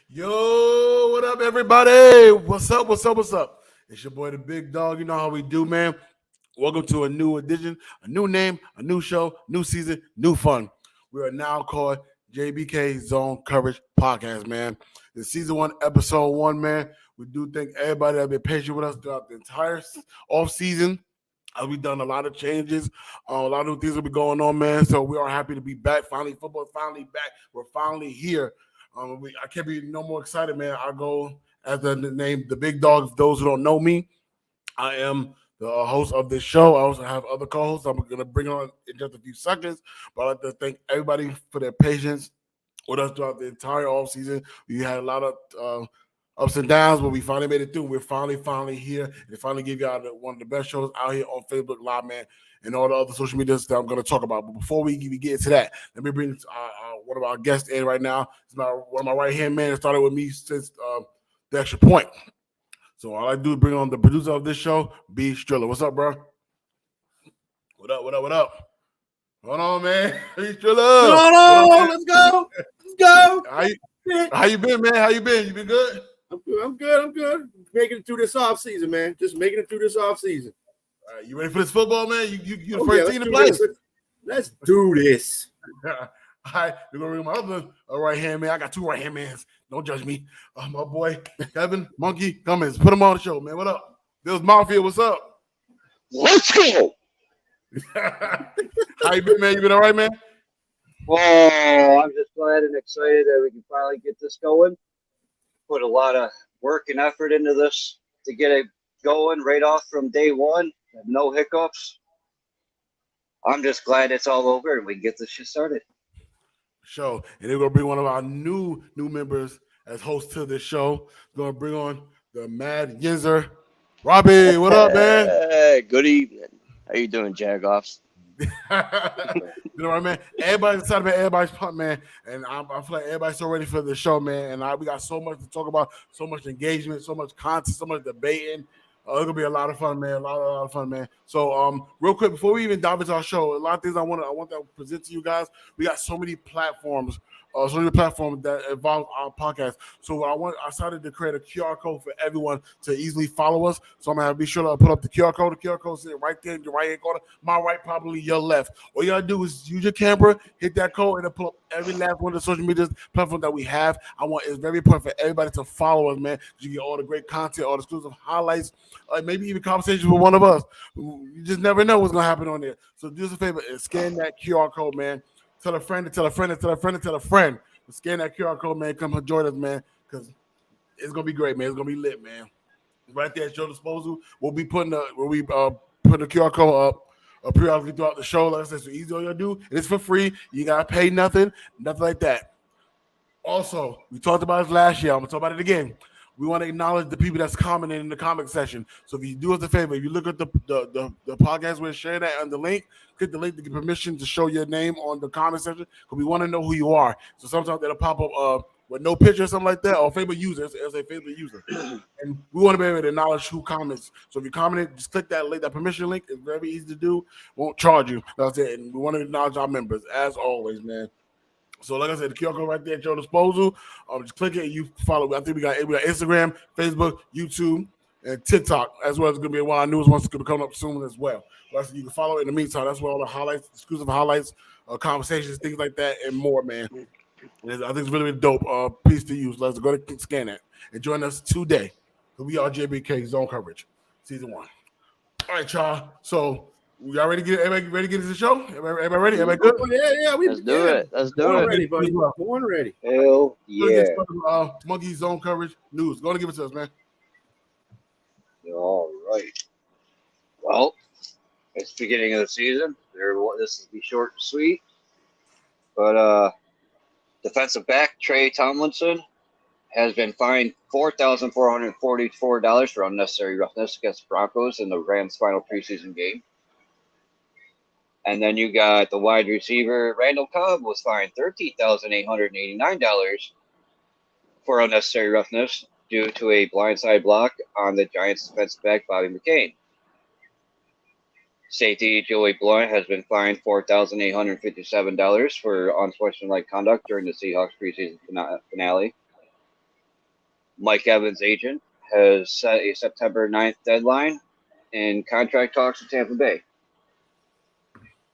Yo, what up, everybody? What's up? What's up? What's up? It's your boy, the Big Dog. You know how we do, man. Welcome to a new edition, a new name, a new show, new season, new fun. We are now called JBK Zone Coverage Podcast, man. It's season one, episode one, man. We do thank everybody that been patient with us throughout the entire off season. We've done a lot of changes. A lot of new things will be going on, man. So we are happy to be back. Finally, football is finally back. We're finally here. I can't be no more excited, man. I go as the name, the Big Dog. For those who don't know me, I am the host of this show. I also have other co-hosts I'm going to bring on in just a few seconds. But I'd like to thank everybody for their patience with us throughout the entire off season. We had a lot of ups and downs, but we finally made it through. We're finally here and finally give y'all one of the best shows out here on Facebook Live, man, and all the other social medias that I'm going to talk about. But before we get into that, let me bring one of our guests in right now. It's one of my right hand man that started with me since the extra point. So all I do is bring on the producer of this show, B. Striller. What's up, bro? What up? What up? What up? Hold on, man. B. Striller. Hold on, let's go. Let's go. How you been, man? How you been? You been good? I'm good. Making it through this off season, man. Just making it through this off season. All right, you ready for this football, man? You the first team to play. Let's do this. All right, we're gonna bring my other right hand man. I got two right hand mans. Don't judge me. My boy Kevin Monkey Cummins. Put him on the show, man. What up? Bills Mafia, what's up? Let's go. How you been, man? You been all right, man? Oh, I'm just glad and excited that we can finally get this going. Put a lot of work and effort into this to get it going right off from day one. No hiccups. I'm just glad it's all over and we can get this shit started. Show. And they're gonna bring one of our new members as host to this show. We're gonna bring on the Mad Yinzer. Robbie, what up, man? Hey, good evening. How you doing, Jagoffs? You know what I mean? Everybody's excited about everybody's punt, man. And I feel like everybody's so ready for the show, man. And we got so much to talk about, so much engagement, so much content, so much debating. It's gonna be a lot of fun, man. A lot of fun, man. So, real quick, before we even dive into our show, a lot of things I want to present to you guys. We got so many platforms. That involve our podcast. So I started to create a QR code for everyone to easily follow us. So I'm gonna be sure to put up the QR code. The QR code sitting right there in your right hand corner, my right, probably your left. All you gotta do is use your camera, hit that code, and it'll pull up every last one of the social media platforms that we have. It's very important for everybody to follow us, man. You get all the great content, all the exclusive highlights, maybe even conversations with one of us. You just never know what's gonna happen on there. So do us a favor and scan that QR code, man. Tell a friend to tell a friend to tell a friend to tell a friend. Scan that QR code, man. Come join us, man, because it's gonna be great, man. It's gonna be lit, man. Right there at your disposal. We'll be putting the QR code up periodically throughout the show. Like I said, so easy all you gotta do. It's for free. You gotta pay nothing like that. Also, we talked about this last year. I'm gonna talk about it again. We want to acknowledge the people that's commenting in the comment section. So if you do us a favor, if you look at the podcast, we're sharing that on the link. Click the link to get permission to show your name on the comment section because we want to know who you are. So sometimes it'll pop up with no picture or something like that, or favorite user. It'll say favorite user, and we want to be able to acknowledge who comments. So if you comment, just click that link, that permission link. It's very easy to do. Won't charge you. That's it. And we want to acknowledge our members as always, man. So, like I said, the QR code right there at your disposal. Just click it and you follow. I think we got Instagram, Facebook, YouTube, and TikTok, as well as going to be one of our newest ones that's going to come up soon as well. But you can follow it in the meantime. That's where all the highlights, exclusive highlights, conversations, things like that, and more, man. And I think it's really, really dope piece to use. Let's go to scan that and join us today. We are JBK Zone Coverage, Season 1. All right, y'all. So, y'all ready to get into the show? Everybody ready? Everybody good? Yeah. Let's do it. Born ready, buddy. Born ready. Hell yeah. Monkey Zone Coverage news. Go and give it to us, man. All right. Well, it's the beginning of the season. This will be short and sweet. But defensive back Trey Tomlinson has been fined $4,444 for unnecessary roughness against the Broncos in the Rams' final preseason game. And then you got the wide receiver, Randall Cobb, was fined $13,889 for unnecessary roughness due to a blindside block on the Giants' defensive back, Bobby McCain. Safety Joey Blount has been fined $4,857 for unsportsmanlike conduct during the Seahawks preseason finale. Mike Evans' agent has set a September 9th deadline in contract talks with Tampa Bay.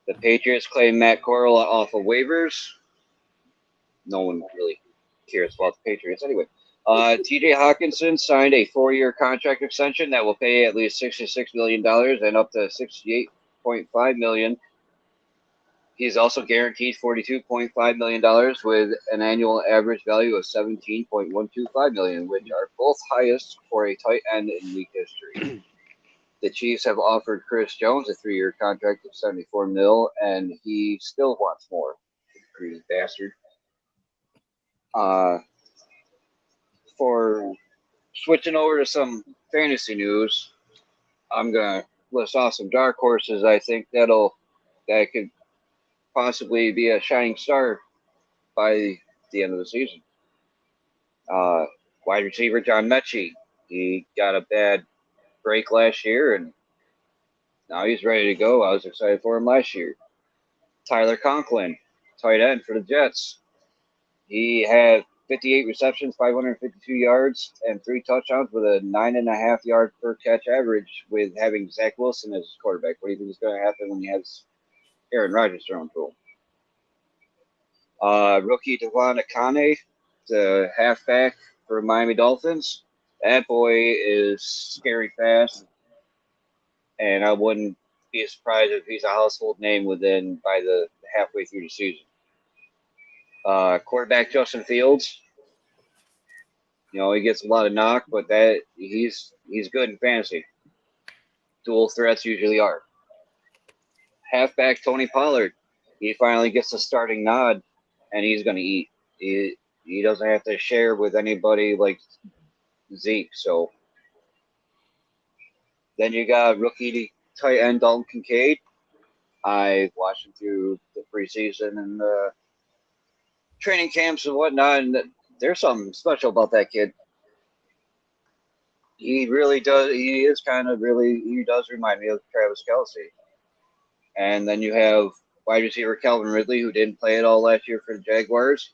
The Patriots claim Matt Corral off of waivers. No one really cares about the Patriots anyway. TJ Hawkinson signed a 4-year contract extension that will pay at least $66 million and up to $68.5 million. He's also guaranteed $42.5 million with an annual average value of $17.125 million, which are both highest for a tight end in league history. The Chiefs have offered Chris Jones a 3-year contract of $74 million, and he still wants more. Greedy bastard. For switching over to some fantasy news, I'm gonna list off some dark horses I think that could possibly be a shining star by the end of the season. Wide receiver John Mechie, he got a bad break last year and now he's ready to go. I was excited for him last year. Tyler Conklin, tight end for the Jets. He had 58 receptions, 552 yards, and 3 touchdowns with a 9.5 yard per catch average with having Zach Wilson as his quarterback. What do you think is going to happen when he has Aaron Rodgers throwing to him? Rookie Devon Akane, the halfback for Miami Dolphins. That boy is scary fast, and I wouldn't be surprised if he's a household name by the halfway through the season. Quarterback Justin Fields. He gets a lot of knock, but he's good in fantasy. Dual threats usually are. Halfback Tony Pollard. He finally gets a starting nod, and he's going to eat. He doesn't have to share with anybody like Zeke. So then you got rookie tight end Dalton Kincaid. I watched him through the preseason and the training camps and whatnot, and there's something special about that kid. He really does. He does remind me of Travis Kelce. And then you have wide receiver Calvin Ridley, who didn't play at all last year for the Jaguars.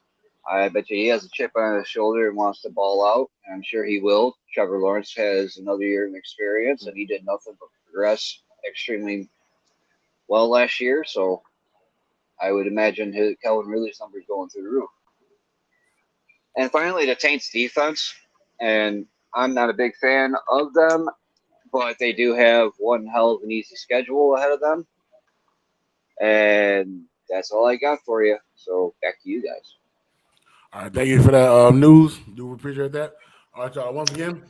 I bet you he has a chip on his shoulder and wants to ball out. And I'm sure he will. Trevor Lawrence has another year of experience, and he did nothing but progress extremely well last year. So I would imagine Calvin Ridley's numbers going through the roof. And finally, the Saints defense. And I'm not a big fan of them, but they do have one hell of an easy schedule ahead of them. And that's all I got for you. So back to you guys. All right, thank you for that news. Do appreciate that. All right, y'all. Once again,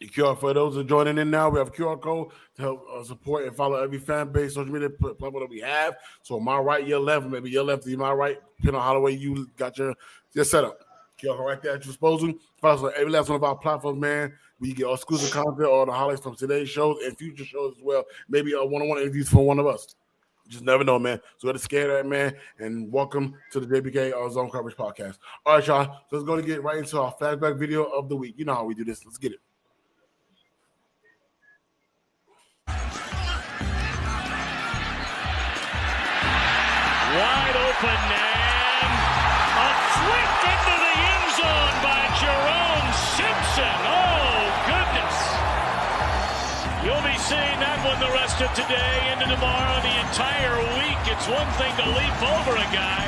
the QR for those who are joining in now, we have a QR code to help support and follow every fan base social media platform that we have. So my right, your left, maybe your left, my right, depending on how the way you got your setup. QR code right there at your disposal. Follow us on every last one of our platforms, man. We get exclusive content, all the highlights from today's shows and future shows as well. Maybe a one-on-one interviews from one of us. Just never know, man. So let us scare that, man. And welcome to the JBK Zone Coverage Podcast. All right, y'all. So let's go to get right into our flashback video of the week. You know how we do this. Let's get it. Wide open and a flick into the end zone by Jerome Simpson. Oh, goodness. You'll be seeing that one the rest of today, into tomorrow, the entire week. It's one thing to leap over a guy.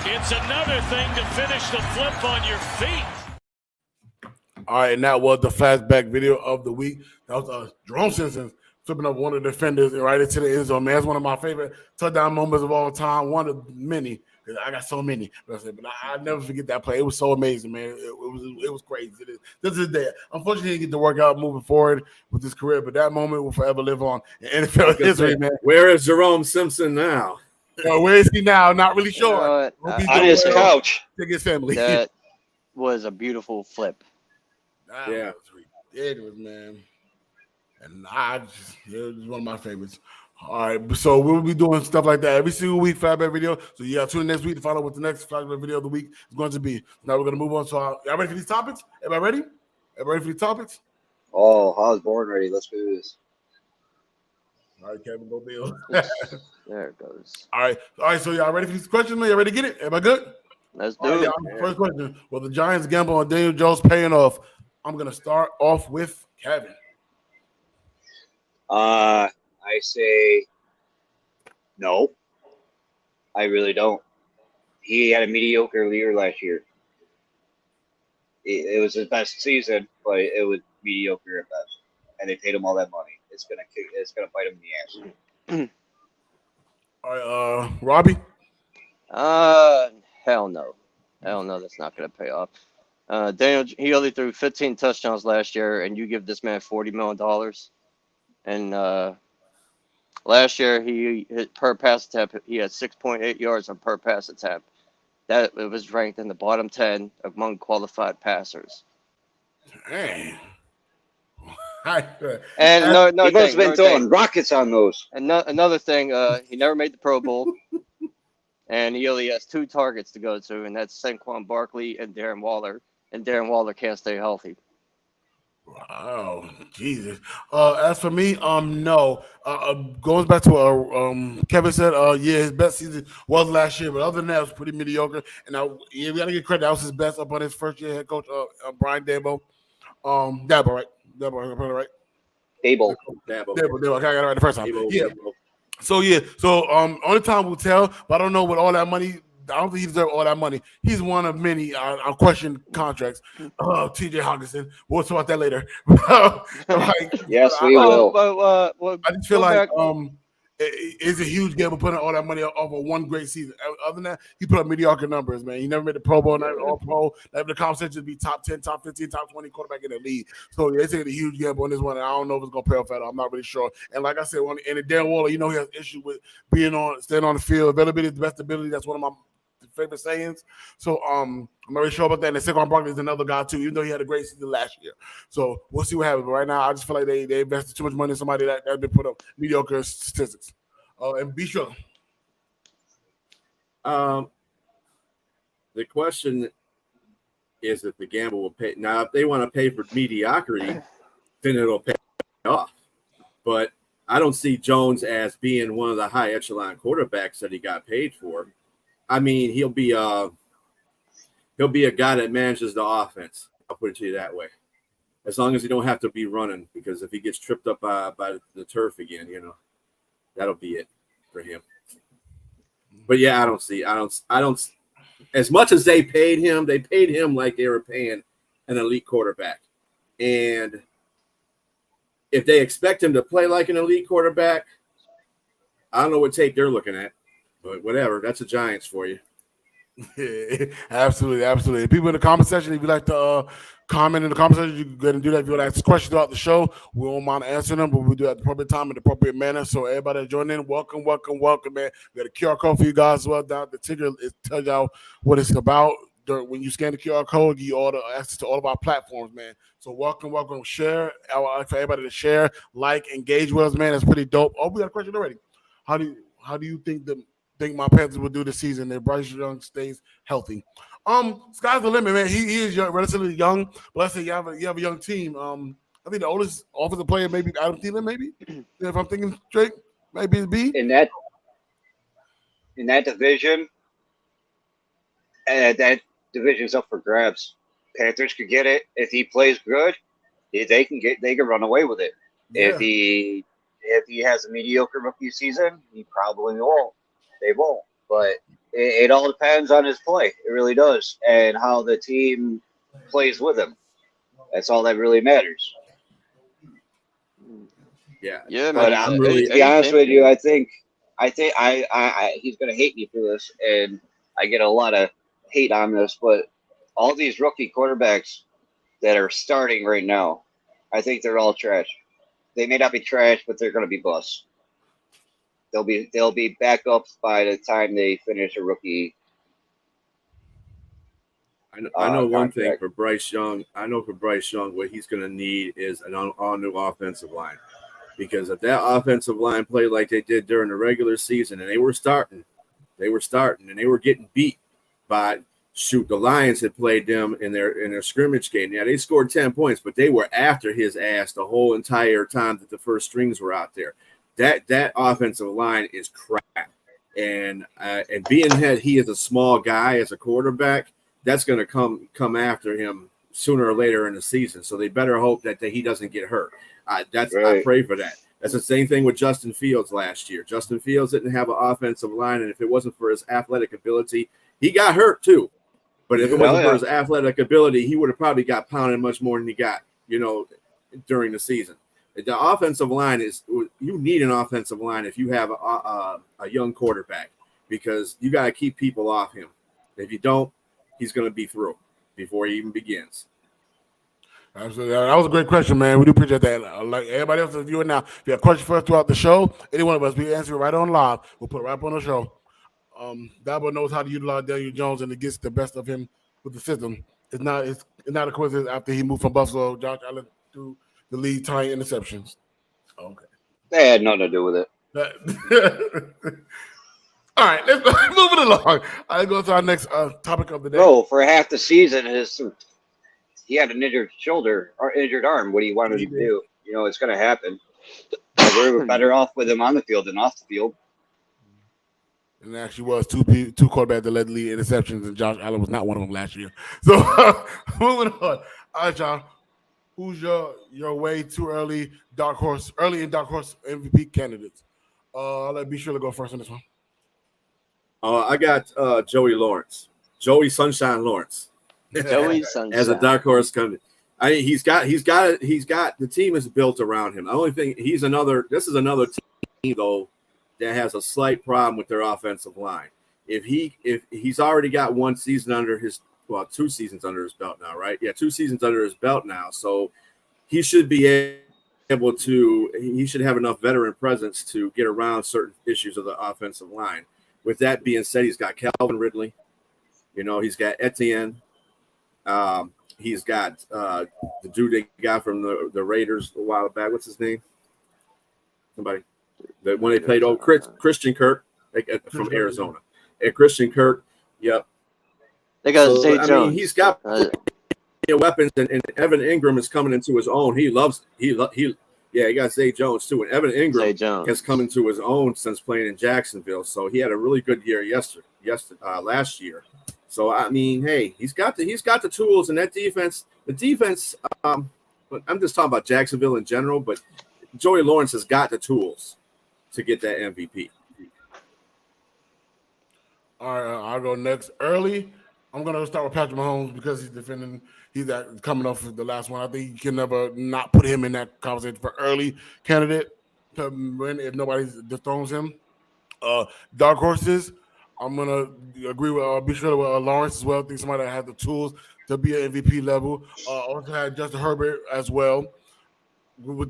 It's another thing to finish the flip on your feet. All right, and that was the flashback video of the week. That was Jerome Simpson flipping up one of the defenders right into the end zone, man. That's one of my favorite touchdown moments of all time. One of many, because I got so many. But I'll never forget that play. It was so amazing, man. It was crazy. This is the day. Unfortunately, he didn't get to work out moving forward with his career, but that moment will forever live on in NFL history, man. Where is Jerome Simpson now? Where is he now? Not really sure. On his couch. Take his family. That was a beautiful flip. That was ridiculous, man. And it was one of my favorites. All right, so we'll be doing stuff like that every single week, flashback video. So you got tune in next week to find out what the next flashback video of the week is going to be. Now we're going to move on to y'all ready for these topics? Everybody ready? Everybody ready for these topics? Oh, I was born ready. Let's do this. All right, Kevin, go Bill. There it goes. All right. So y'all ready for these questions, man? Y'all ready to get it? Everybody good? Let's do it. First question: will the Giants gamble on Daniel Jones paying off I'm gonna start off with Kevin. I say no. I really don't. He had a mediocre year last year. It was his best season, but it was mediocre at best. And they paid him all that money. It's gonna bite him in the ass. All right, Robbie. Hell no. Hell no, that's not going to pay off. Daniel, he only threw 15 touchdowns last year, and you give this man $40 million. And last year, he hit per pass attempt, he had 6.8 yards on per pass attempt. That it was ranked in the bottom 10 among qualified passers. Dang. And He must have been throwing rockets on those. And another thing, he never made the Pro Bowl. And he only has 2 targets to go to, and that's Saquon Barkley and Darren Waller. And Darren Waller can't stay healthy. Wow, Jesus. As for me, no. Goes back to what Kevin said. Yeah, his best season was last year, but other than that, it was pretty mediocre. And we gotta give credit. That was his best up on his first year head coach, Brian Daboll. Dabo, right? Dabo, right? Dable. Dabo. Okay, I got it right the first time. Dabo. Yeah. So only time will tell. But I don't know with all that money. I don't think he deserves all that money. He's one of many question T.J. Hawkinson. We'll talk about that later. Yes, we will. I just feel like it's a huge gamble putting all that money over one great season. Other than that, he put up mediocre numbers, man. He never made the Pro Bowl, not All Pro. Never the conversation to be top 10, top 15, top 20 quarterback in the league. So they're taking a huge gamble on this one. And I don't know if it's gonna pay off at all. I'm not really sure. And like I said, and Darren Waller, he has issue with staying on the field. Availability is the best ability. That's one of my favorite sayings. So I'm not really sure about that. And Saquon Barkley is another guy too, even though he had a great season last year. So we'll see what happens. But right now, I just feel like they invested too much money in somebody that's been put up mediocre statistics. And be sure. The question is if the gamble will pay. Now, if they want to pay for mediocrity, then it'll pay off. But I don't see Jones as being one of the high echelon quarterbacks that he got paid for. I mean, he'll be a guy that manages the offense. I'll put it to you that way. As long as he don't have to be running, because if he gets tripped up by the turf again, that'll be it for him. But yeah, I don't. As much as they paid him like they were paying an elite quarterback. And if they expect him to play like an elite quarterback, I don't know what tape they're looking at. But whatever, that's the Giants for you. Yeah, absolutely. People in the comment section, if you'd like to comment in the comment section, you can go ahead and do that. If you want to ask questions throughout the show, we won't mind answering them, but we do it at the appropriate time in the appropriate manner. So everybody that joined in, welcome, man. We got a QR code for you guys as well. Down the ticker, it tells y'all what it's about. When you scan the QR code, you all the access to all of our platforms, man. So welcome. Share. I would like for everybody to share, like, engage with us, man. That's pretty dope. Oh, we got a question already. How do you think my Panthers will do this season if Bryce Young stays healthy? Sky's the limit, man. He is relatively young, but let's say you have a young team. I think the oldest offensive player maybe Adam Thielen, maybe if I'm thinking straight, maybe B. In that division, that division's up for grabs. Panthers could get it if he plays good. They can run away with it. Yeah. If he has a mediocre rookie season, he probably won't. They won't, but it all depends on his play. It really does, and how the team plays with him. That's all that really matters. Yeah, but I'm really, to be honest with you, I think he's gonna hate me for this, and I get a lot of hate on this. But all these rookie quarterbacks that are starting right now, I think they're all trash. They may not be trash, but they're gonna be busts. They'll be backups by the time they finish a rookie. I know one thing for Bryce Young. I know for Bryce Young, what he's going to need is an all-new offensive line. Because if that offensive line played like they did during the regular season, and they were starting, and they were getting beat by the Lions had played them in their scrimmage game. Yeah, they scored 10 points, but they were after his ass the whole entire time that the first strings were out there. That offensive line is crap, and being that he is a small guy as a quarterback, that's going to come after him sooner or later in the season. So they better hope that he doesn't get hurt. I Right. pray for that. That's the same thing with Justin Fields last year. Justin Fields didn't have an offensive line, and if it wasn't for his athletic ability, he got hurt too. But if it wasn't for his athletic ability, he would have probably got pounded much more than he got, during the season. The offensive line you need an offensive line if you have a young quarterback, because you got to keep people off him. If you don't, he's going to be through before he even begins. Absolutely. That was a great question, man. We do appreciate that. Like everybody else is viewing now, if you have questions for us throughout the show, any one of us, we answer it right on live. We'll put it right up on the show. Dabo knows how to utilize Daniel Jones, and it gets the best of him with the system. It's not a coincidence after he moved from Buffalo, Josh Allen to the lead tying interceptions. Okay. That had nothing to do with it. All right, let's move it along. I'll go to our next topic of the day. Bro, for half the season, he had an injured shoulder or injured arm. What do you want him to do? It's going to happen. We're better off with him on the field than off the field. And there actually was two quarterbacks that led the league interceptions, and Josh Allen was not one of them last year. So moving on. All right, John. Who's your way too early in dark horse MVP candidates? I'll let B Shirley go first on this one. I got Joey Lawrence, Joey Sunshine Lawrence, Joey Sunshine as a dark horse candidate. I mean, he's got the team is built around him. The only thing this is another team though that has a slight problem with their offensive line. If he's already got 1 season under his 2 seasons under his belt now, right? Yeah, 2 seasons under his belt now. So he should be able to. He should have enough veteran presence to get around certain issues of the offensive line. With that being said, he's got Calvin Ridley. He's got Etienne. He's got the dude they got from the Raiders a while back. What's his name? Somebody. When they played Christian Kirk from Arizona. And Christian Kirk, yep. They got Zay Jones. I mean, he's got weapons, and Evan Ingram is coming into his own. He loves he got Zay Jones too, and Evan Ingram has come into his own since playing in Jacksonville. So he had a really good year last year. So I mean, hey, he's got the tools, and that defense. The defense. I'm just talking about Jacksonville in general, but Joey Lawrence has got the tools to get that MVP. All right, I'll go next. Early, I'm going to start with Patrick Mahomes because he's defending. He's coming off of the last one. I think you can never not put him in that conversation for early candidate to win if nobody dethrones him. Dark horses, I'm going to agree with be sure with Lawrence as well. I think somebody that has the tools to be an MVP level. Also had Justin Herbert as well.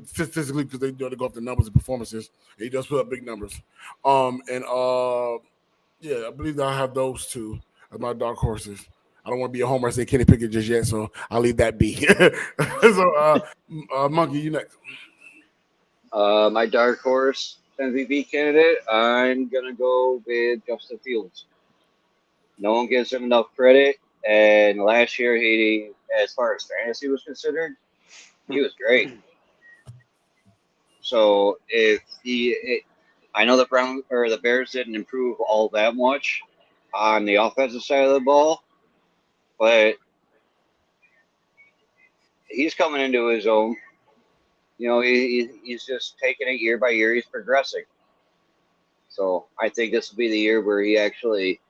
Statistically, because they go off the numbers and performances. He does put up big numbers. I believe that I have those two as my dark horses. I don't want to be a homer and say Kenny Pickett just yet, so I'll leave that be. So, Monkey, you next. My dark horse MVP candidate, I'm going to go with Justin Fields. No one gives him enough credit, and last year, he, as far as fantasy was considered, he was great. So I know the Bears didn't improve all that much on the offensive side of the ball, but he's coming into his own. He's just taking it year by year. He's progressing. So I think this will be the year where he actually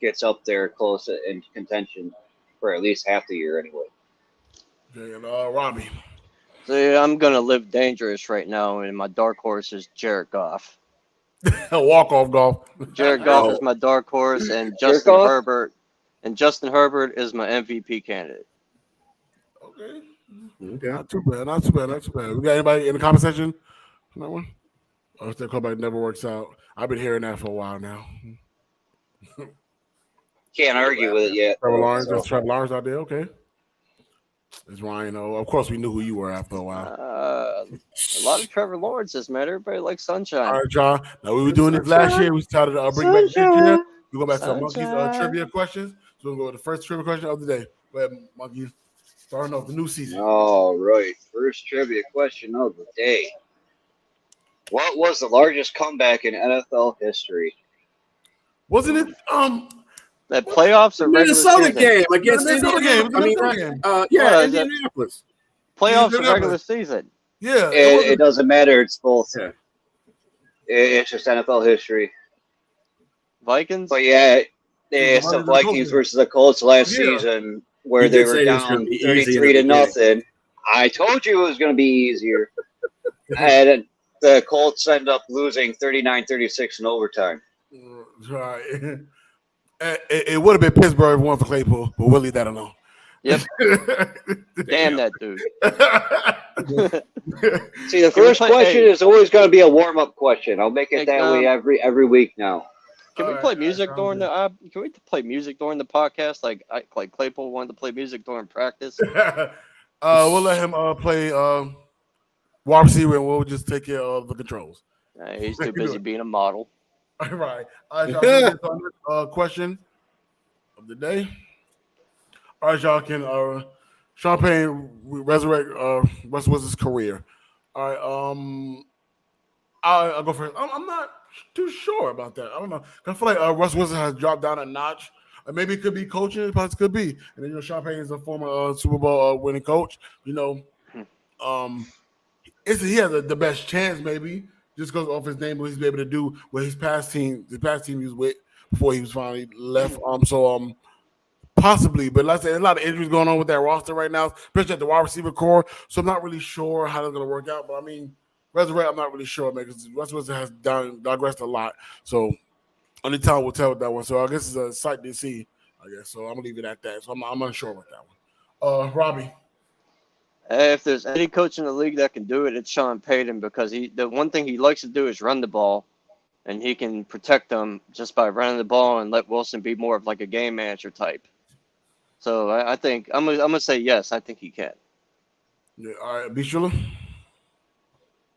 gets up there close in contention for at least half the year anyway. Okay, and Robbie. See, I'm going to live dangerous right now, and my dark horse is Jared Goff. Walk-off golf. Jared Goff is my dark horse, and Justin Herbert is my MVP candidate. Okay. Okay. Not too bad. We got anybody in the comment section on that one? Oh, if that callback never works out. I've been hearing that for a while now. Can't argue with it yet. Trevor Lawrence out there, okay. It's Ryan. Of course, we knew who you were after a while. A lot of Trevor Lawrences, man. Everybody likes Sunshine. All right, John. Now, we were doing this last year. We started bring back this year. We go back to Monkey's trivia questions. So we'll go with the first trivia question of the day. Go ahead, Monkey. Starting off the new season. All right. First trivia question of the day. What was the largest comeback in NFL history? Wasn't it? That playoffs or regular Minnesota season? game against Minnesota Indianapolis. game. I mean, Minnesota game. yeah, is it- Indianapolis. Playoffs or Yeah, regular season? Yeah. It doesn't matter. It's both. Yeah. It's just NFL history. Vikings? But yeah, it's the Vikings and Vikings Colts. versus the Colts last Yeah. season where You they did were say it was gonna down be easy in the 33 to beginning. nothing. I told you it was going to be easier. And the Colts end up losing 39-36 in overtime. Right. It would have been Pittsburgh if it weren't for Claypool, but we'll leave that alone. Yep. Damn that dude. See, the Can we first play- question hey. is always going to be a warm-up question. I'll make it Hey, that way every week now. Can we Alright, play music sounds during good. the? Can we play music during the podcast? Like Claypool wanted to play music during practice. We'll let him play wide receiver, and we'll just take care of the controls. He's too busy being a model. All right. Y'all, question of the day. All right, y'all can Sean Payne resurrect Russell Wilson's career. All right. I'll go first. I'm not too sure about that. I don't know. I feel like Russell Wilson has dropped down a notch. Maybe it could be coaching. It possibly could be. And then Sean Payne is a former Super Bowl winning coach. He has the best chance maybe just because of his name, what he's been able to do with his past team he was with before he was finally left. Possibly, but like I said, there's a lot of injuries going on with that roster right now, especially at the wide receiver core. So I'm not really sure how that's going to work out. But I mean, resurrect, I'm not really sure, man, because Russell Wilson has digressed a lot. So only time will tell with that one. So I guess it's a sight to see, I guess. So I'm going to leave it at that. So I'm unsure about that one. Robbie. If there's any coach in the league that can do it, it's Sean Payton because the one thing he likes to do is run the ball, and he can protect them just by running the ball and let Wilson be more of like a game manager type. So I think I'm gonna say yes. I think he can. Yeah, all right, Bishula.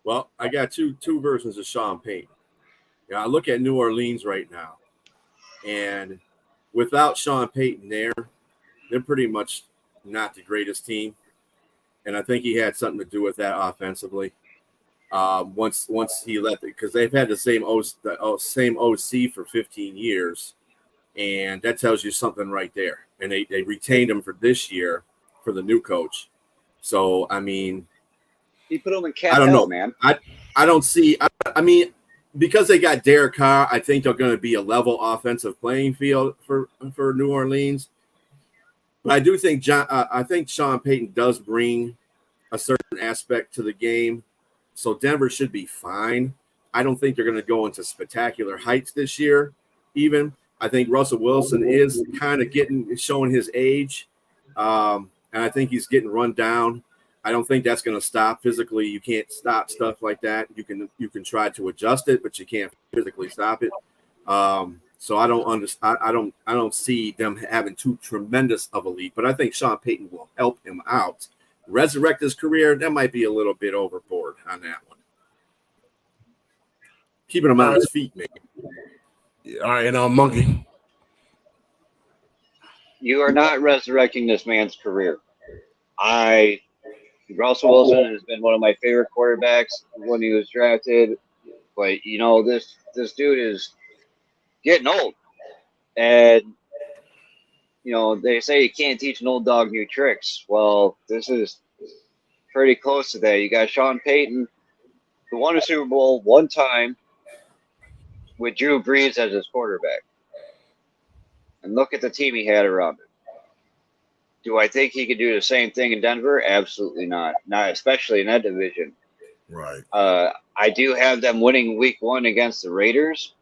Well, I got two versions of Sean Payton. Yeah, I look at New Orleans right now, and without Sean Payton there, they're pretty much not the greatest team. And I think he had something to do with that offensively. Once he left it, because they've had the same OC for 15 years, and that tells you something right there. And they retained him for this year for the new coach. So I mean, He put him in I don't know, man. I don't see. I mean, because they got Derek Carr, I think they're going to be a level offensive playing field for New Orleans. But I do think I think Sean Payton does bring a certain aspect to the game, so Denver should be fine. I don't think they're going to go into spectacular heights this year. Even I think Russell Wilson is kind of showing his age, and I think he's getting run down. I don't think that's going to stop physically. You can't stop stuff like that. You can try to adjust it, but you can't physically stop it. So I don't understand. I don't see them having too tremendous of a lead, but I think Sean Payton will help him out, resurrect his career. That might be a little bit overboard on that one. Keeping him on his feet, maybe. Yeah, all right, and Monkey. You are not resurrecting this man's career. Russell Wilson has been one of my favorite quarterbacks when he was drafted, but this dude is getting old, and they say you can't teach an old dog new tricks. Well, this is pretty close to that. You got Sean Payton, who won a Super Bowl one time with Drew Brees as his quarterback, and look at the team he had around him. Do I think he could do the same thing in Denver? Absolutely not. Not especially in that division. Right. I do have them winning week 1 against the Raiders,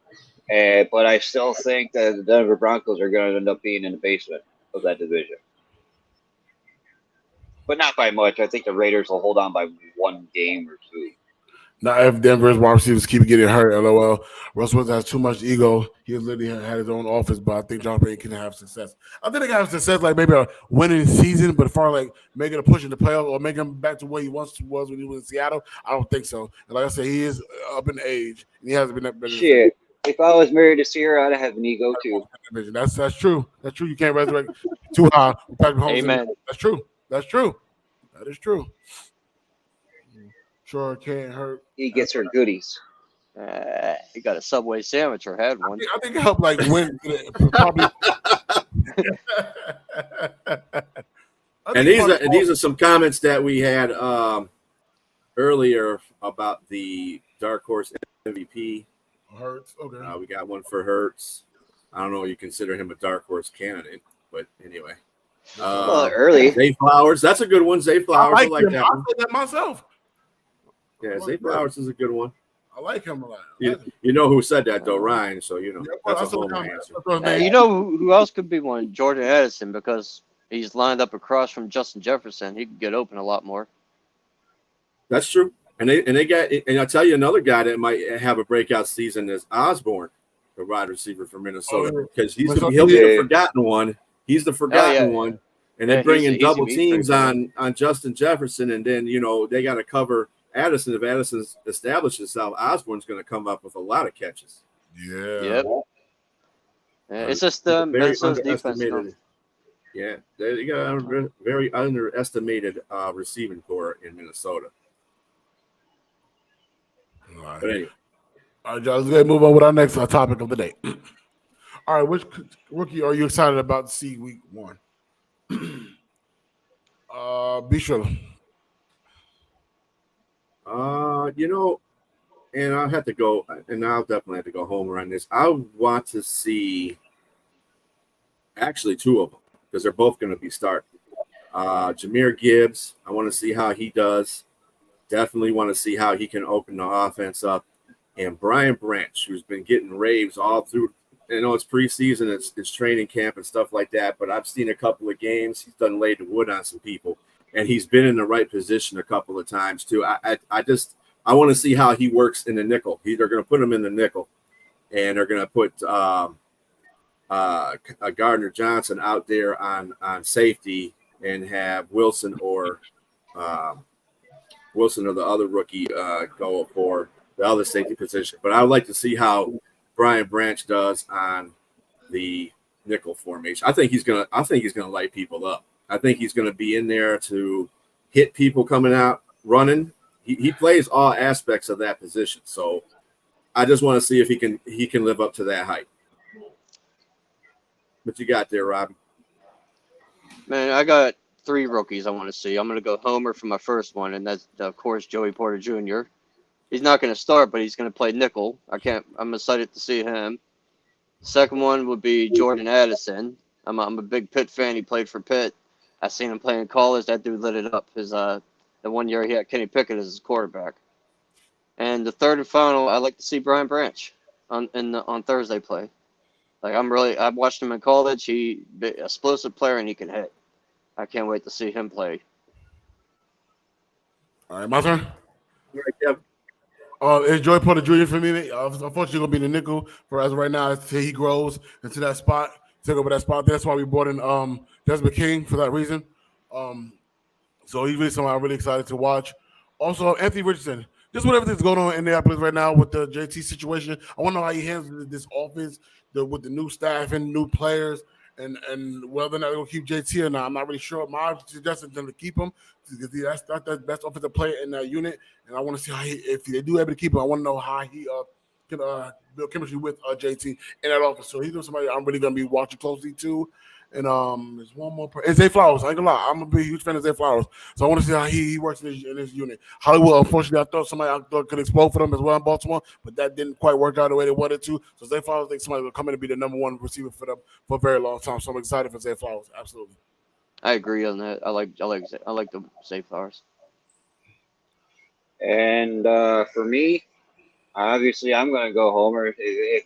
but I still think that the Denver Broncos are going to end up being in the basement of that division. But not by much. I think the Raiders will hold on by 1 game or 2. Now, if Denver's wide receivers keep getting hurt, LOL, Russell Wilson has too much ego. He literally had his own office, but I think John Payton can have success. I think they can have success, like maybe a winning season, but as far as like making a push in the playoffs or making him back to where he once was when he was in Seattle, I don't think so. And like I said, he is up in age, and he hasn't been that better. Shit. If I was married to Sierra, I'd have an ego too. That's true. That's true. You can't resurrect too high. Amen. That's true. That is true. Sure can't hurt. He gets her goodies. He got a Subway sandwich or had one. I think it helped like win. Probably. And these are some comments that we had earlier about the Dark Horse MVP. Hurts. Okay. We got one for Hurts. I don't know if you consider him a Dark Horse candidate, but anyway. Well, early. Zay Flowers. That's a good one. Zay Flowers. I like him. that I one. said that myself. Yeah, Zay Flowers is a good one. I like him a lot. You know who said that, though, Ryan, so you know. Yeah, that's a whole answer. You know who else could be one? Jordan Addison, because he's lined up across from Justin Jefferson. He could get open a lot more. That's true. And I'll tell you another guy that might have a breakout season is Osborne, the wide receiver for Minnesota, because he'll be the forgotten one. He's the forgotten one. And then bringing double teams on Justin Jefferson, and then, you know, they got to cover Addison. If Addison establishes himself, Osborne's going to come up with a lot of catches. Yeah. Yep. It's just Minnesota's defense. Yeah, they got a very underestimated receiving core in Minnesota. All right. But anyway. All right, John, let's go ahead and move on with our next topic of the day. All right, which rookie are you excited about to see week 1? Be sure. You know, and I'll have to go, and I'll definitely have to go Homer on this. I want to see actually 2 of them because they're both going to be starting. Jahmyr Gibbs, I want to see how he does. Definitely want to see how he can open the offense up. And Brian Branch, who's been getting raves all through. I know it's preseason, it's training camp and stuff like that, but I've seen a couple of games. He's done laid the wood on some people, and he's been in the right position a couple of times too. I want to see how he works in the nickel. They're going to put him in the nickel, and they're going to put Gardner Johnson out there on safety and have Wilson or the other rookie go for the other safety position. But I would like to see how Brian Branch does on the nickel formation. I think he's gonna light people up. I think he's gonna be in there to hit people coming out running. He plays all aspects of that position. So I just want to see if he can live up to that height. What you got there, Robbie? Man, I got 3 rookies I want to see. I'm going to go Homer for my first one, and that's, of course, Joey Porter Jr. He's not going to start, but he's going to play nickel. I'm excited to see him. Second one would be Jordan Addison. I'm a big Pitt fan. He played for Pitt. I seen him play in college. That dude lit it up. The 1 year he had Kenny Pickett as his quarterback. And the third and final, I'd like to see Brian Branch on Thursday play. Like I've watched him in college. He's an explosive player and he can hit. I can't wait to see him play. All right, my turn. All right, Kevin. It's Joey Porter Jr. for me. Unfortunately, going to be the nickel for as of right now until he grows into that spot, take over that spot. That's why we brought in Desmond King for that reason. So he's really someone I'm really excited to watch. Also, Anthony Richardson. Just with everything's going on in Indianapolis right now with the JT situation, I want to know how he handles this offense with the new staff and new players, and whether or not they're going to keep JT or not. I'm not really sure. My suggestion is them to keep him because that's the best offensive player in that unit, and I want to see how if they do able to keep him. I want to know how he can build chemistry with JT in that offense. So he's somebody I'm really going to be watching closely too. And there's one more person. It's Zay Flowers. I ain't gonna lie. I'm a big huge fan of Zay Flowers. So I want to see how he works in his unit. Hollywood, unfortunately, I thought could explode for them as well in Baltimore, but that didn't quite work out the way they wanted to. So Zay Flowers, I think somebody will come in and be the number 1 receiver for them for a very long time. So I'm excited for Zay Flowers. Absolutely. I agree on that. I like the Zay Flowers. And for me, obviously, I'm going to go Homer. If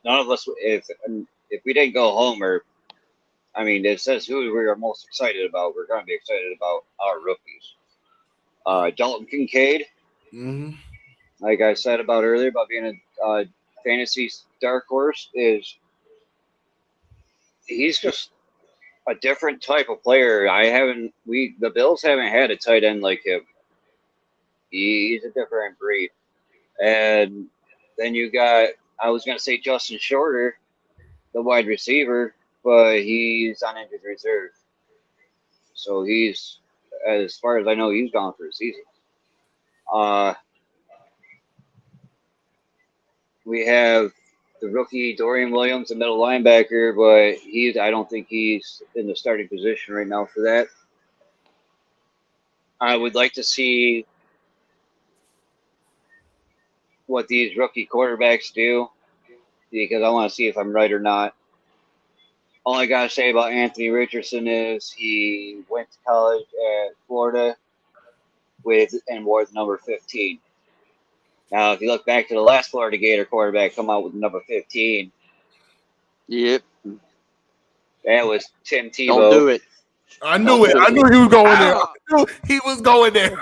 none of us, if we didn't go Homer, I mean, it says who we are most excited about. We're going to be excited about our rookies. Dalton Kincaid, like I said about earlier, about being a fantasy dark horse, he's just a different type of player. The Bills haven't had a tight end like him. He's a different breed. And then you got, I was going to say Justin Shorter, the wide receiver, but he's on injured reserve. So he's, as far as I know, he's gone for the season. we have the rookie Dorian Williams, the middle linebacker, but I don't think he's in the starting position right now for that. I would like to see what these rookie quarterbacks do because I want to see if I'm right or not. All I got to say about Anthony Richardson is he went to college at Florida and wore the number 15. Now, if you look back to the last Florida Gator quarterback come out with number 15, Yep. that was Tim Tebow. Don't do it. I knew it. I knew he was going there. I knew he was going there.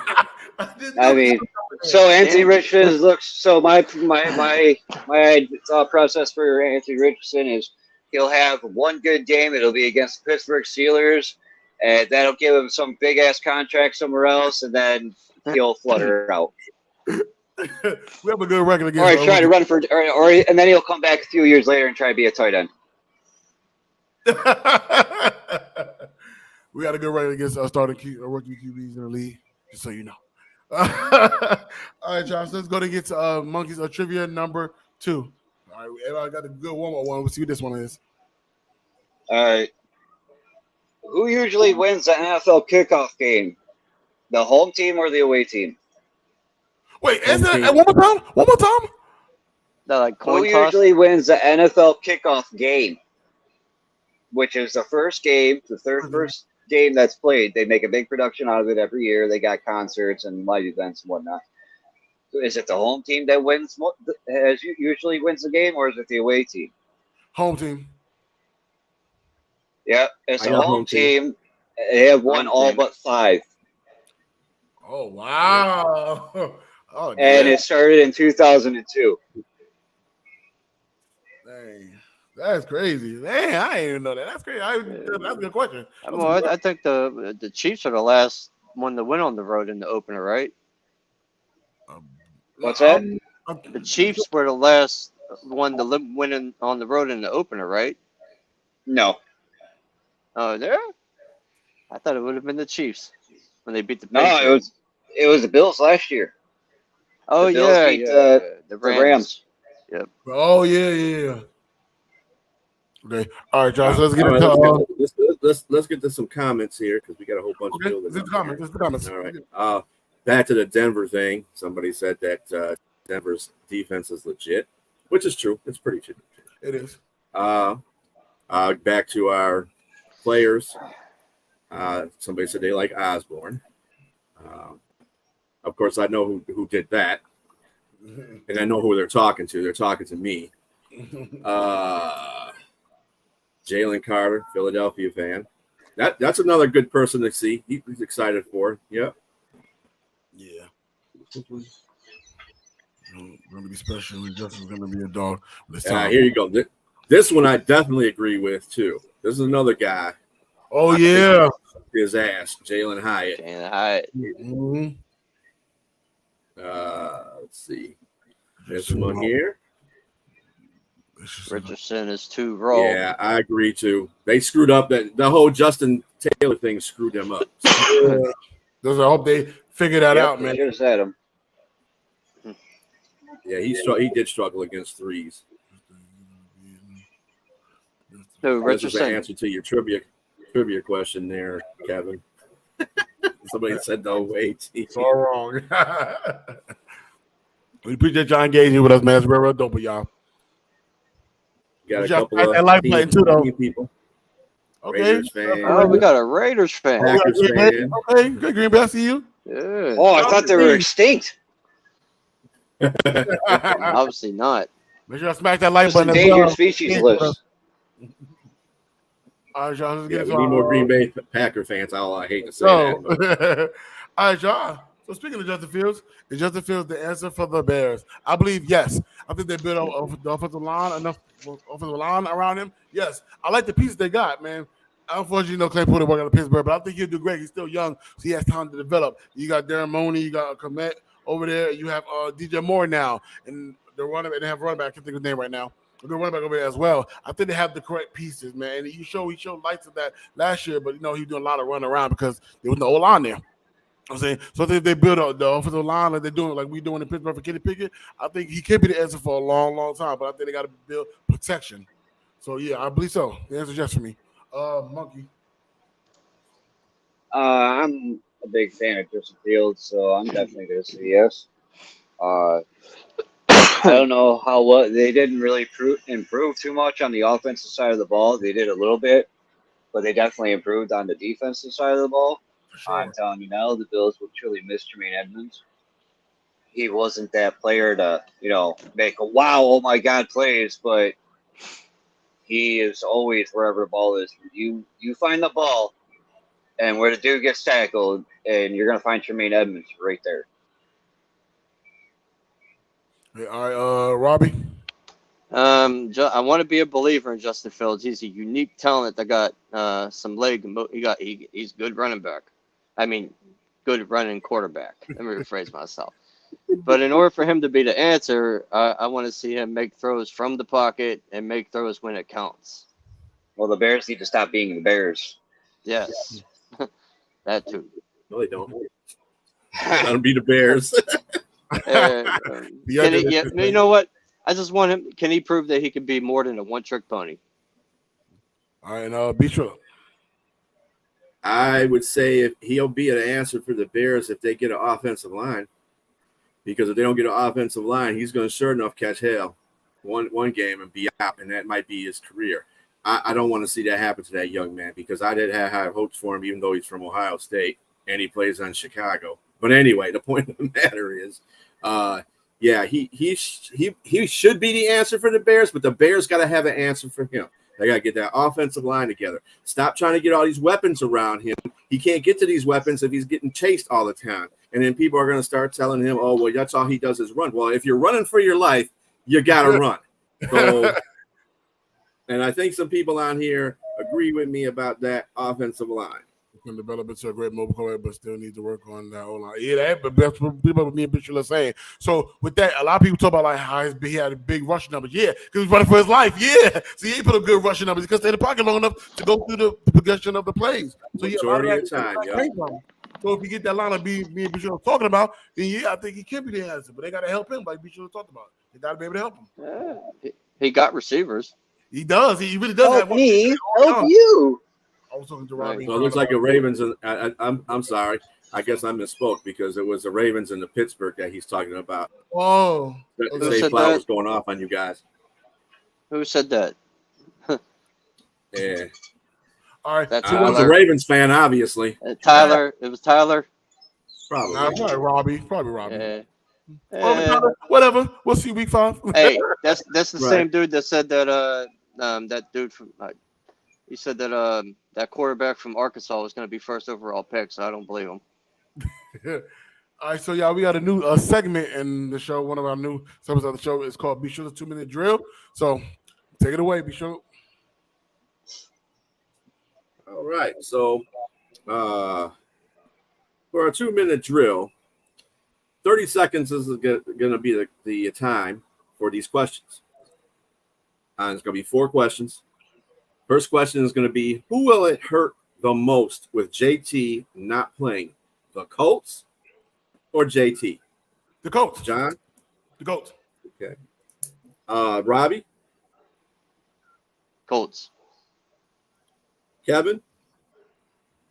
I mean, so Anthony Richardson looks. So my thought process for Anthony Richardson is he'll have one good game. It'll be against the Pittsburgh Steelers, and that'll give him some big ass contract somewhere else, and then he'll flutter out. We have a good record Or against. try to run for, and then he'll come back a few years later and try to be a tight end. We got a good record against starting rookie QBs in the league, just so you know. All right, Josh, let's go to get to Monkeys trivia number 2. All right, everybody got a good one. We'll see what this one is. All right. Who usually wins the NFL kickoff game? The home team or the away team? Wait, is that one more time? One more time? That like Who coin toss. usually wins the NFL kickoff game? Which is the first game, first game that's played. They make a big production out of it every year. They got concerts and live events and whatnot. So is it the home team that usually wins the game, or is it the away team? Home team. Yeah, it's I the got home home team. team. They have won Home all team. but 5. Oh wow! Oh, And damn. it started in 2002. Dang. That's crazy. Man, I didn't even know that. That's crazy. That's a good question. Well, I think the Chiefs are the last one to win on the road in the opener, right? What's that? The Chiefs were the last one to win on the road in the opener, right? No. Oh, there. I thought it would have been the Chiefs when they beat the No, Patriots. it was the Bills last year. Oh the Bills yeah, beat, yeah. The Rams. Oh yeah. Okay. All right, Josh. Let's get All into. right, let's get to some comments here because we got a whole bunch Okay. of buildings. This is the comments. All right. Back to the Denver thing. Somebody said that Denver's defense is legit, which is true. It's pretty true. It is. Back to our players. Somebody said they like Osborne. Of course, I know who did that, and I know who they're talking to. They're talking to me. Jalen Carter, Philadelphia fan. That's another good person to see. He's excited for. Yep. Yeah. Going to be special. Justin's going to be a dog. Here you go. This one I definitely agree with too. This is another guy. Oh yeah. His ass, Jalen Hyatt. And I, Mm-hmm. Let's see. This one here. Richardson is too raw. Yeah, I agree too. They screwed up the whole Justin Taylor thing screwed them up. Those I hope they figure that out, They man. should have said him. Yeah, he did struggle against threes. No, This is the Richardson. answer to your trivia question there, Kevin. Somebody said no way. It's all wrong. We appreciate y'all engaging with us, man. It's real dope, y'all. Got a Y'all couple got that of life playing too, though. people. Okay. Raiders fan. Oh, we got a Raiders fan. Packers fan. Okay, good Green Bay. I see you. Yeah. Oh, I thought they were extinct. Obviously not. Make sure I smash that like It's an button. as endangered well. species list. All right, y'all. Let's Yeah, get we into need more our- Green Bay Packer fans. I hate to say that. So, all right, y'all. So speaking of Justin Fields, is Justin Fields the answer for the Bears? I believe yes. I think they built the offensive line enough offensive line around him. Yes, I like the pieces they got, man. Unfortunately, Clay Porter work out of Pittsburgh, but I think he'll do great. He's still young, so he has time to develop. You got Darren Mooney, you got Komet over there. You have DJ Moore now, and they have running back. I can't think of his name right now. A good running back over there as well. I think they have the correct pieces, man. And he showed lights of that last year, but he was doing a lot of run around because there was no O-line there. I'm saying, so I think if they build up the offensive line like they're doing, like we doing in Pittsburgh for Kenny Pickett, I think he could be the answer for a long, long time. But I think they got to build protection. So yeah, I believe so. The answer is yes for me. Monkey. I'm a big fan of Justin Fields, so I'm definitely going to say yes. I don't know they didn't really improve too much on the offensive side of the ball. They did a little bit, but they definitely improved on the defensive side of the ball. Sure. I'm telling you now, the Bills will truly miss Jermaine Edmonds. He wasn't that player to, make a wow, oh my God plays, but he is always wherever the ball is. You find the ball, and where the dude gets tackled, and you're going to find Jermaine Edmonds right there. Yeah, all right, Robbie. I want to be a believer in Justin Fields. He's a unique talent that got some leg. He's a good running back. I mean, good running quarterback. Let me rephrase myself. But in order for him to be the answer, I want to see him make throws from the pocket and make throws when it counts. Well, the Bears need to stop being the Bears. Yes, that too. No, they don't. Let them be the Bears. You know what? I just want him. Can he prove that he can be more than a one-trick pony? All right, and be sure. I would say if he'll be an answer for the Bears if they get an offensive line. Because if they don't get an offensive line, he's going to sure enough catch hell one game and be out, and that might be his career. I don't want to see that happen to that young man because I did have high hopes for him, even though he's from Ohio State and he plays on Chicago. But anyway, the point of the matter is, he should be the answer for the Bears, but the Bears got to have an answer for him. They got to get that offensive line together. Stop trying to get all these weapons around him. He can't get to these weapons if he's getting chased all the time. And then people are going to start telling him, oh, well, that's all he does is run. Well, if you're running for your life, you got to run. So, and I think some people on here agree with me about that offensive line. Can develop into a great mobile player, but still need to work on that O-line. Yeah, but that's what people me and Bishop are saying. So with that, a lot of people talk about like how he had a big rushing numbers. Yeah, because he's running for his life. Yeah, so he ain't put up good rushing numbers because they had the pocket long enough to go through the progression of the plays. So majority of the time, yeah. So if you get that line of me and Bishop are talking about, then yeah, I think he can be the answer. But they got to help him, like Bishop talked about. They got to be able to help him. He got receivers. He does. He really does. Help me, help you. I was talking to Robbie. So it looks like the Ravens. And I'm sorry. I guess I misspoke because it was the Ravens and the Pittsburgh that he's talking about. Oh, Zay Flowers going off on you guys. Who said that? Yeah. all right. That's I was a Ravens fan, obviously. Tyler. It was Tyler. Probably. Probably Robbie. Probably Robbie. Yeah. Whatever. We'll see week 5. Hey, that's the Right. same dude that said that that dude from he said that that quarterback from Arkansas was going to be first overall pick, so I don't believe him. All right, so y'all, we got a new segment in the show. One of our new segments of the show is called Be Sure the 2-Minute Drill. So take it away, Be Sure. All right. So for a 2-minute drill, 30 seconds is going to be the time for these questions. And it's going to be 4 questions. First question is going to be, who will it hurt the most with JT not playing? The Colts or JT? The Colts. John? The Colts. Okay. Robbie? Colts. Kevin?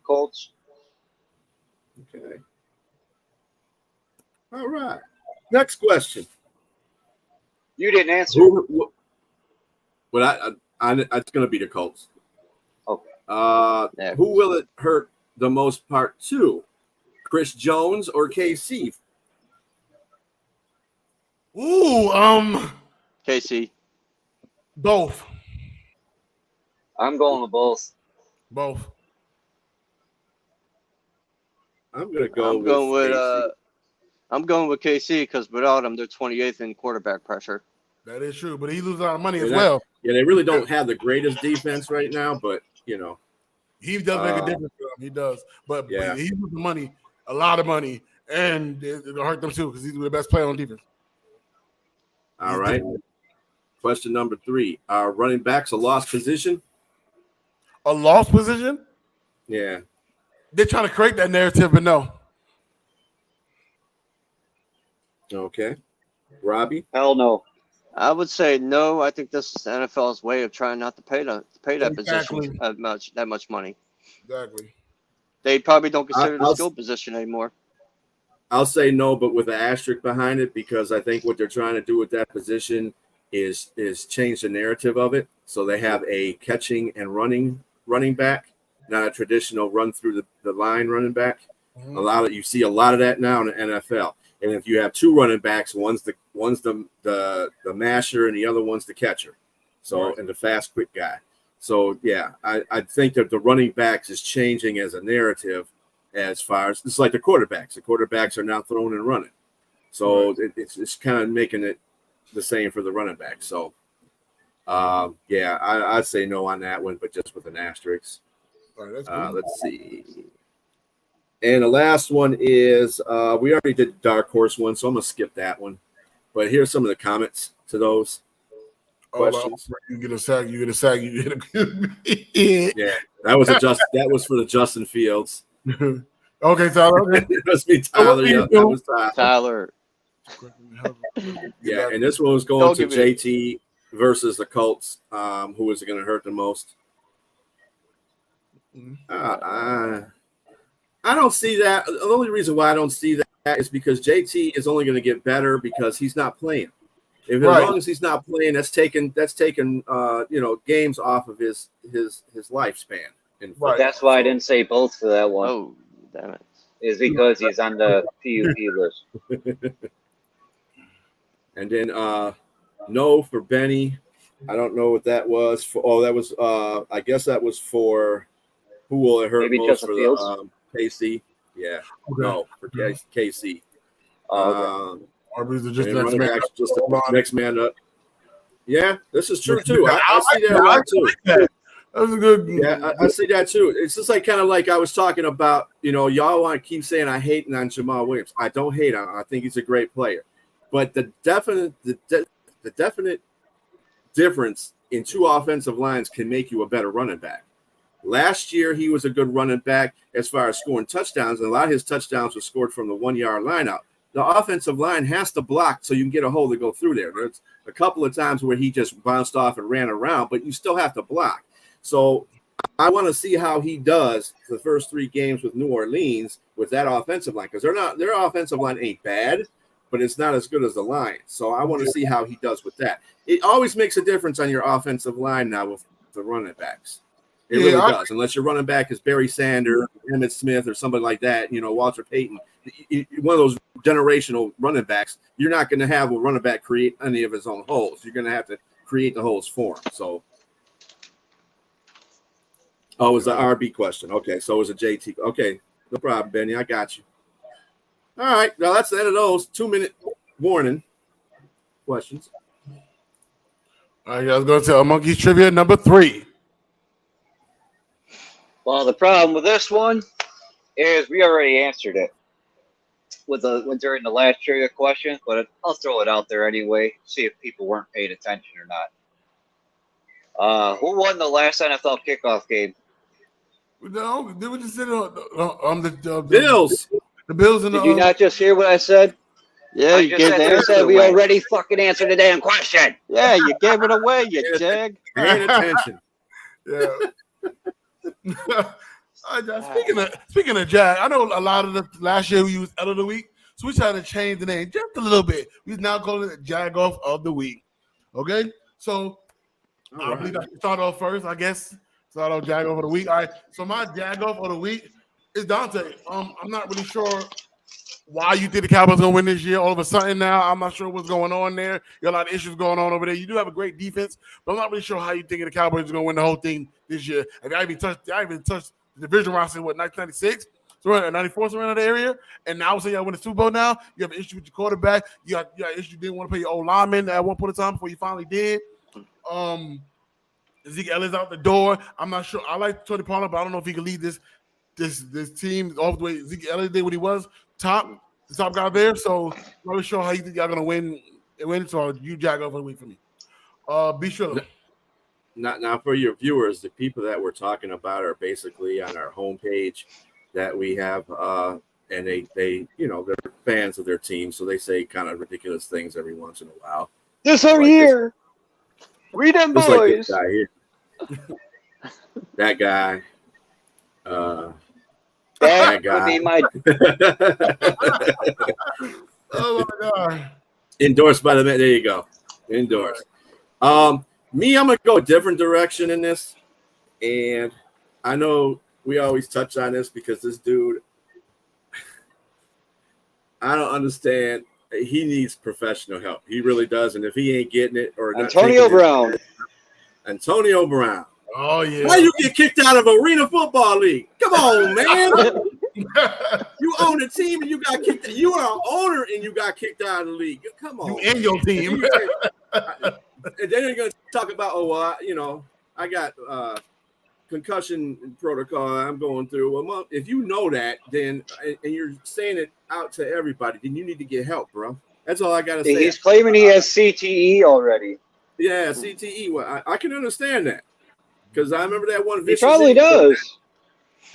Colts. Okay. All right. Next question. You didn't answer. Well, it's going to be the Colts. Okay. Yeah. Who will it hurt the most? Part 2, Chris Jones or KC? Ooh, KC. both. I'm going with both. Both. I'm going to go I'm going with KC because without him, they're 28th in quarterback pressure. That is true, but he loses a lot of money as Yeah, well. Yeah, they really don't have the greatest defense right now, but, you know. He does make a difference for them. He does. But Yeah. he loses money, a lot of money, and it'll hurt them too because he's the best player on defense. All right. Question number 3. Are running backs a lost position? A lost position? Yeah. They're trying to create that narrative, but no. Okay. Robbie? Hell no. I would say no. I think this is the NFL's way of trying not to pay that Exactly. position that much money. Exactly. They probably don't consider the I'll- skill position anymore. I'll say no, but with an asterisk behind it, because I think what they're trying to do with that position is change the narrative of it. So they have a catching and running back, not a traditional run through the line running back. Mhm. You see a lot of that now in the NFL. And if you have two running backs, one's the masher and the other one's the catcher. So Right. and the fast, quick guy. So yeah, I think that the running backs is changing as a narrative as far as it's like the quarterbacks. The quarterbacks are now throwing and running. So it's kind of making it the same for the running back. So yeah, I'd say no on that one, but just with an asterisk. All right, that's cool. Let's see. And the last one is we already did dark horse one, so I'm gonna skip that one. But here's some of the comments to those questions. You get a sack. You get a sack. You get a. Yeah, that was for the Justin Fields. Okay, Tyler. Okay. It must be Tyler. Yeah, that was Tyler. Tyler, Yeah, and this one was going Don't to give me JT versus the Colts. Who was it going to hurt the most? I don't see that. The only reason why I don't see that is because JT is only going to get better because he's not playing. As long as he's not playing, that's taken games off of his lifespan. Right. That's why I didn't say both for that one. oh damn it! Is because he's on the PUP list. And then no for Benny. I don't know what that was for. That was I guess that was for who will it hurt Maybe most Justin for Fields? the KC. Yeah, Okay. no for KC. Oh, Arby's are just And next running man. back's just the Hold on. next man up. Yeah, this is true too. Yeah, I see that a lot too. That was a good. Yeah, I see that too. It's just like kind of like I was talking about. Y'all want to keep saying I hate on Jamal Williams. I don't hate on him. I think he's a great player, but the definite difference in two offensive lines can make you a better running back. Last year, he was a good running back as far as scoring touchdowns, and a lot of his touchdowns were scored from the 1 yard line out. The offensive line has to block so you can get a hole to go through there. There's a couple of times where he just bounced off and ran around, but you still have to block. So I want to see how he does the first 3 games with New Orleans with that offensive line, because their offensive line ain't bad, but it's not as good as the Lions. So I want to see how he does with that. It always makes a difference on your offensive line now with the running backs. It really does, unless your running back is Barry Sanders, Emmitt Smith, or somebody like that, Walter Payton, one of those generational running backs. You're not going to have a running back create any of his own holes. You're going to have to create the holes for him. So, it was the RB question. Okay, so it was a JT. Okay, no problem, Benny. I got you. All right, now that's the end of those 2-minute warning questions. All right, guys, go to Monkey's Trivia number 3. well, the problem with this one is we already answered it during the last trivia question, but I'll throw it out there anyway, see if people weren't paying attention or not. Who won the last NFL kickoff game? No, did we just say the Bills. The Bills and Did you not just hear what I said? Yeah, I you just gave sat the there and answer said we away. already fucking answered the damn question. Yeah, you gave it away, you jag. Paying attention. Yeah. Speaking of Jag, I know a lot of the last year we used L of the Week, so we tried to change the name just a little bit. We're now calling it Jag Off of the Week. Okay, so I believe I should start off first. I guess start off Jag Off of the Week. All right, so my Jag Off of the Week is Dante. I'm not really sure why you think the Cowboys gonna win this year. All of a sudden now, I'm not sure what's going on there. You got a lot of issues going on over there. You do have a great defense, but I'm not really sure how you think the Cowboys are gonna win the whole thing this year. And I even touched the division roster in 1996, so we're at 94, so we're in that area. And now say y'all win the Super Bowl now. You have an issue with your quarterback. You got issue, didn't want to pay your old lineman at one point in time before you finally did. Zeke Elliott out the door. I'm not sure. I like Tony Pollard, but I don't know if he can lead this team all the way. Zeke Elliott did when he was the top guy there. So I'm not really sure how you think y'all gonna win. So you Jag Off of the Week for me. Be sure. Now for your viewers, the people that we're talking about are basically on our homepage that we have and they they're fans of their team, so they say kind of ridiculous things every once in a while. This our Like year. We them Just like this boys. guy here, that guy. That guy. would be my. Oh my god. Endorsed by the man. There you go. Endorsed. Me, I'm gonna go a different direction in this, and I know we always touch on this because this dude, I don't understand. He needs professional help. He really does, and if he ain't getting it or not Antonio Brown. Antonio Brown. Oh yeah. How you get kicked out of Arena Football League? Come on, man. You own a team and you got kicked out. You are an owner and you got kicked out of the league. Come on. You and your team. And then you're going to talk about, I got concussion protocol I'm going through. Well, if you know that, then and you're saying it out to everybody, then you need to get help, bro. That's all I got to say. He's claiming he has CTE already. Yeah, CTE. Well, I can understand that because I remember that one. He probably does.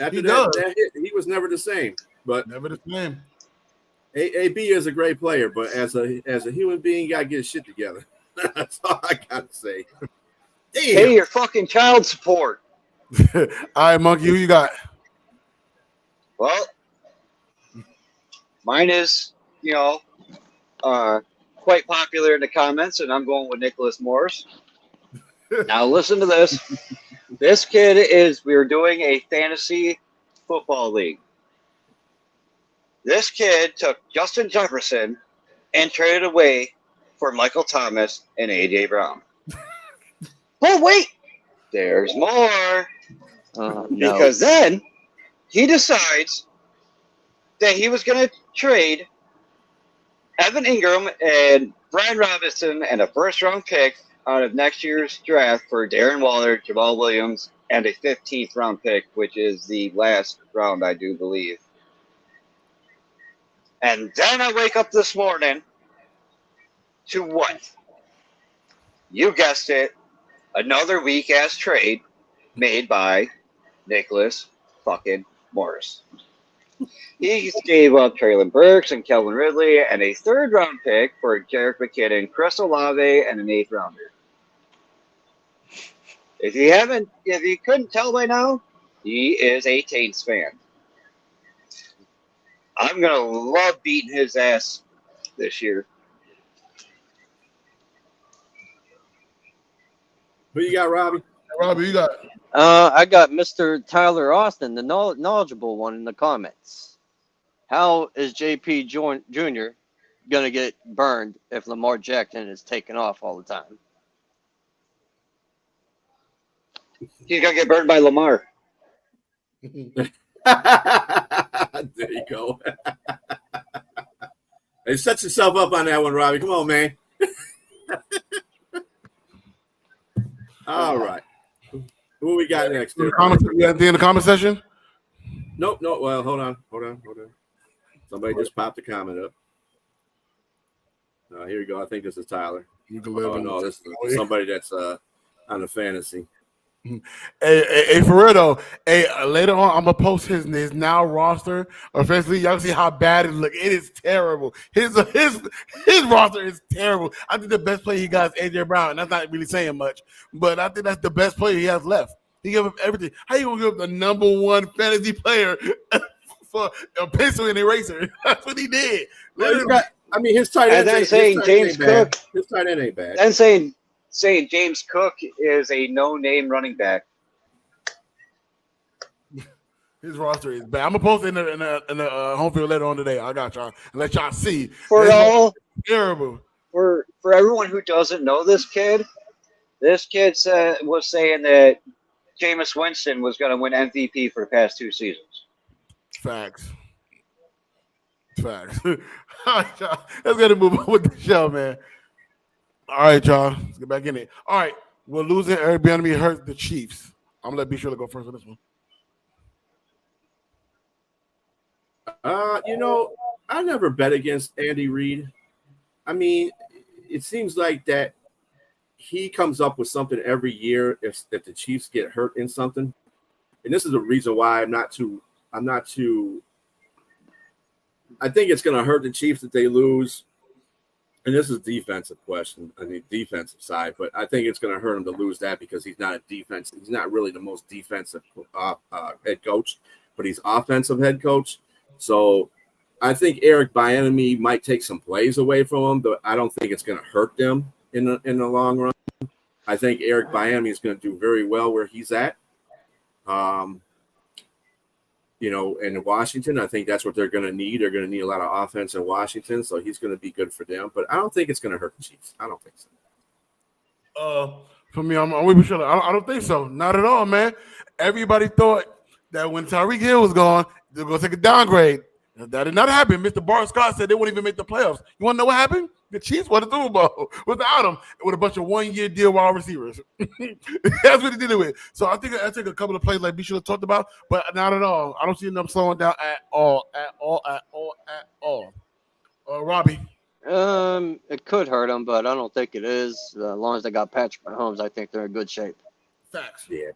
After He that does. hit, he was never the same. But Never the same. AB is a great player, but as a human being, you gotta get his shit together. That's all I gotta say. Damn. Pay your fucking child support. All right, Monkey, who you got? Well, mine is, quite popular in the comments, and I'm going with Nicholas Morris. Now listen to this. This kid we're doing a fantasy football league. This kid took Justin Jefferson and traded away for Michael Thomas and A.J. Brown. But wait, there's more. No. Because then he decides that he was going to trade Evan Ingram and Brian Robinson and a first-round pick out of next year's draft for Darren Waller, Jamal Williams, and a 15th round pick, which is the last round, I do believe. And then I wake up this morning to what? You guessed it. Another weak-ass trade made by Nicholas fucking Morris. He gave up Traylon Burks and Kelvin Ridley and a third-round pick for Jerick McKinnon, Chris Olave, and an eighth-rounder. If you couldn't tell by now, he is a Taints fan. I'm gonna love beating his ass this year. Who you got, Robbie? Robbie, you got. I got Mr. Tyler Austin, the knowledgeable one, in the comments. How is JP Jr. going to get burned if Lamar Jackson is taken off all the time? He's gonna get burned by Lamar. There you go. Hey, set yourself up on that one, Robbie. Come on, man. All right. Who we got next? You got in the comment section? Nope. Well, hold on. Somebody just popped a comment up. Here we go. I think this is Tyler. You can live Oh, no, this is somebody that's on the fantasy. Hey, for real though. Hey, later on, I'm gonna post his now roster. Offensively, y'all see how bad it look. It is terrible. His roster is terrible. I think the best player he got is AJ Brown. That's not really saying much, but I think that's the best player he has left. He gave up everything. How you gonna give up the number one fantasy player for a pencil and eraser? That's what he did. His tight end. And then saying James Cook. His tight end ain't bad. And saying James Cook is a no-name running back. His roster is bad. I'm gonna post it in the home field later on today. I got y'all and let y'all see. For Terrible. For everyone who doesn't know this kid was saying that Jameis Winston was going to win MVP for the past 2 seasons. Facts. All right, y'all. Let's get to move on with the show, man. All right, y'all. Let's get back in it. All right. We're losing Eric Bieniemy hurt the Chiefs. I'm going to let B. Shirley go first on this one. I never bet against Andy Reid. I mean, it seems like that he comes up with something every year if the Chiefs get hurt in something. And this is the reason why I'm not too I think it's going to hurt the Chiefs if they lose. And this is a defensive question on the defensive side, but I think it's going to hurt him to lose that because he's not a defense. He's not really the most defensive head coach, but he's offensive head coach. So I think Eric Bieniemy might take some plays away from him, but I don't think it's going to hurt them in the long run. I think Eric Bieniemy is going to do very well where he's at. In Washington, I think that's what they're going to need. They're going to need a lot of offense in Washington, so he's going to be good for them. But I don't think it's going to hurt the Chiefs. I don't think so. For me, I'm with Michelle. I don't think so. Not at all, man. Everybody thought that when Tyreek Hill was gone, they're going to take a downgrade. That did not happen. Mr. Bart Scott said they wouldn't even make the playoffs. You want to know what happened? The Chiefs won the Super Bowl without him, with a bunch of one-year deal wide receivers. That's what he did it with. So I think a couple of plays like we should have talked about, but not at all. I don't see them slowing down at all. Robbie. It could hurt them, but I don't think it is. As long as they got Patrick Mahomes, I think they're in good shape. Facts. Yeah.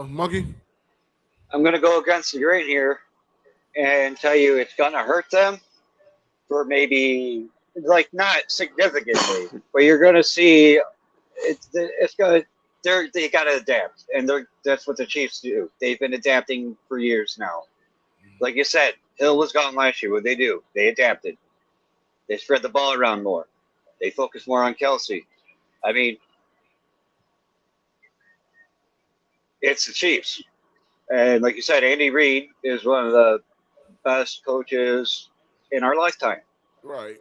Monkey. I'm going to go against the grain here and tell you it's going to hurt them for maybe, like, not significantly, but you're going to see it's going to, they got to adapt, and that's what the Chiefs do. They've been adapting for years now. Like you said, Hill was gone last year. What they do? They adapted. They spread the ball around more. They focus more on Kelsey. I mean, it's the Chiefs. And like you said, Andy Reid is one of the best coaches in our lifetime. Right.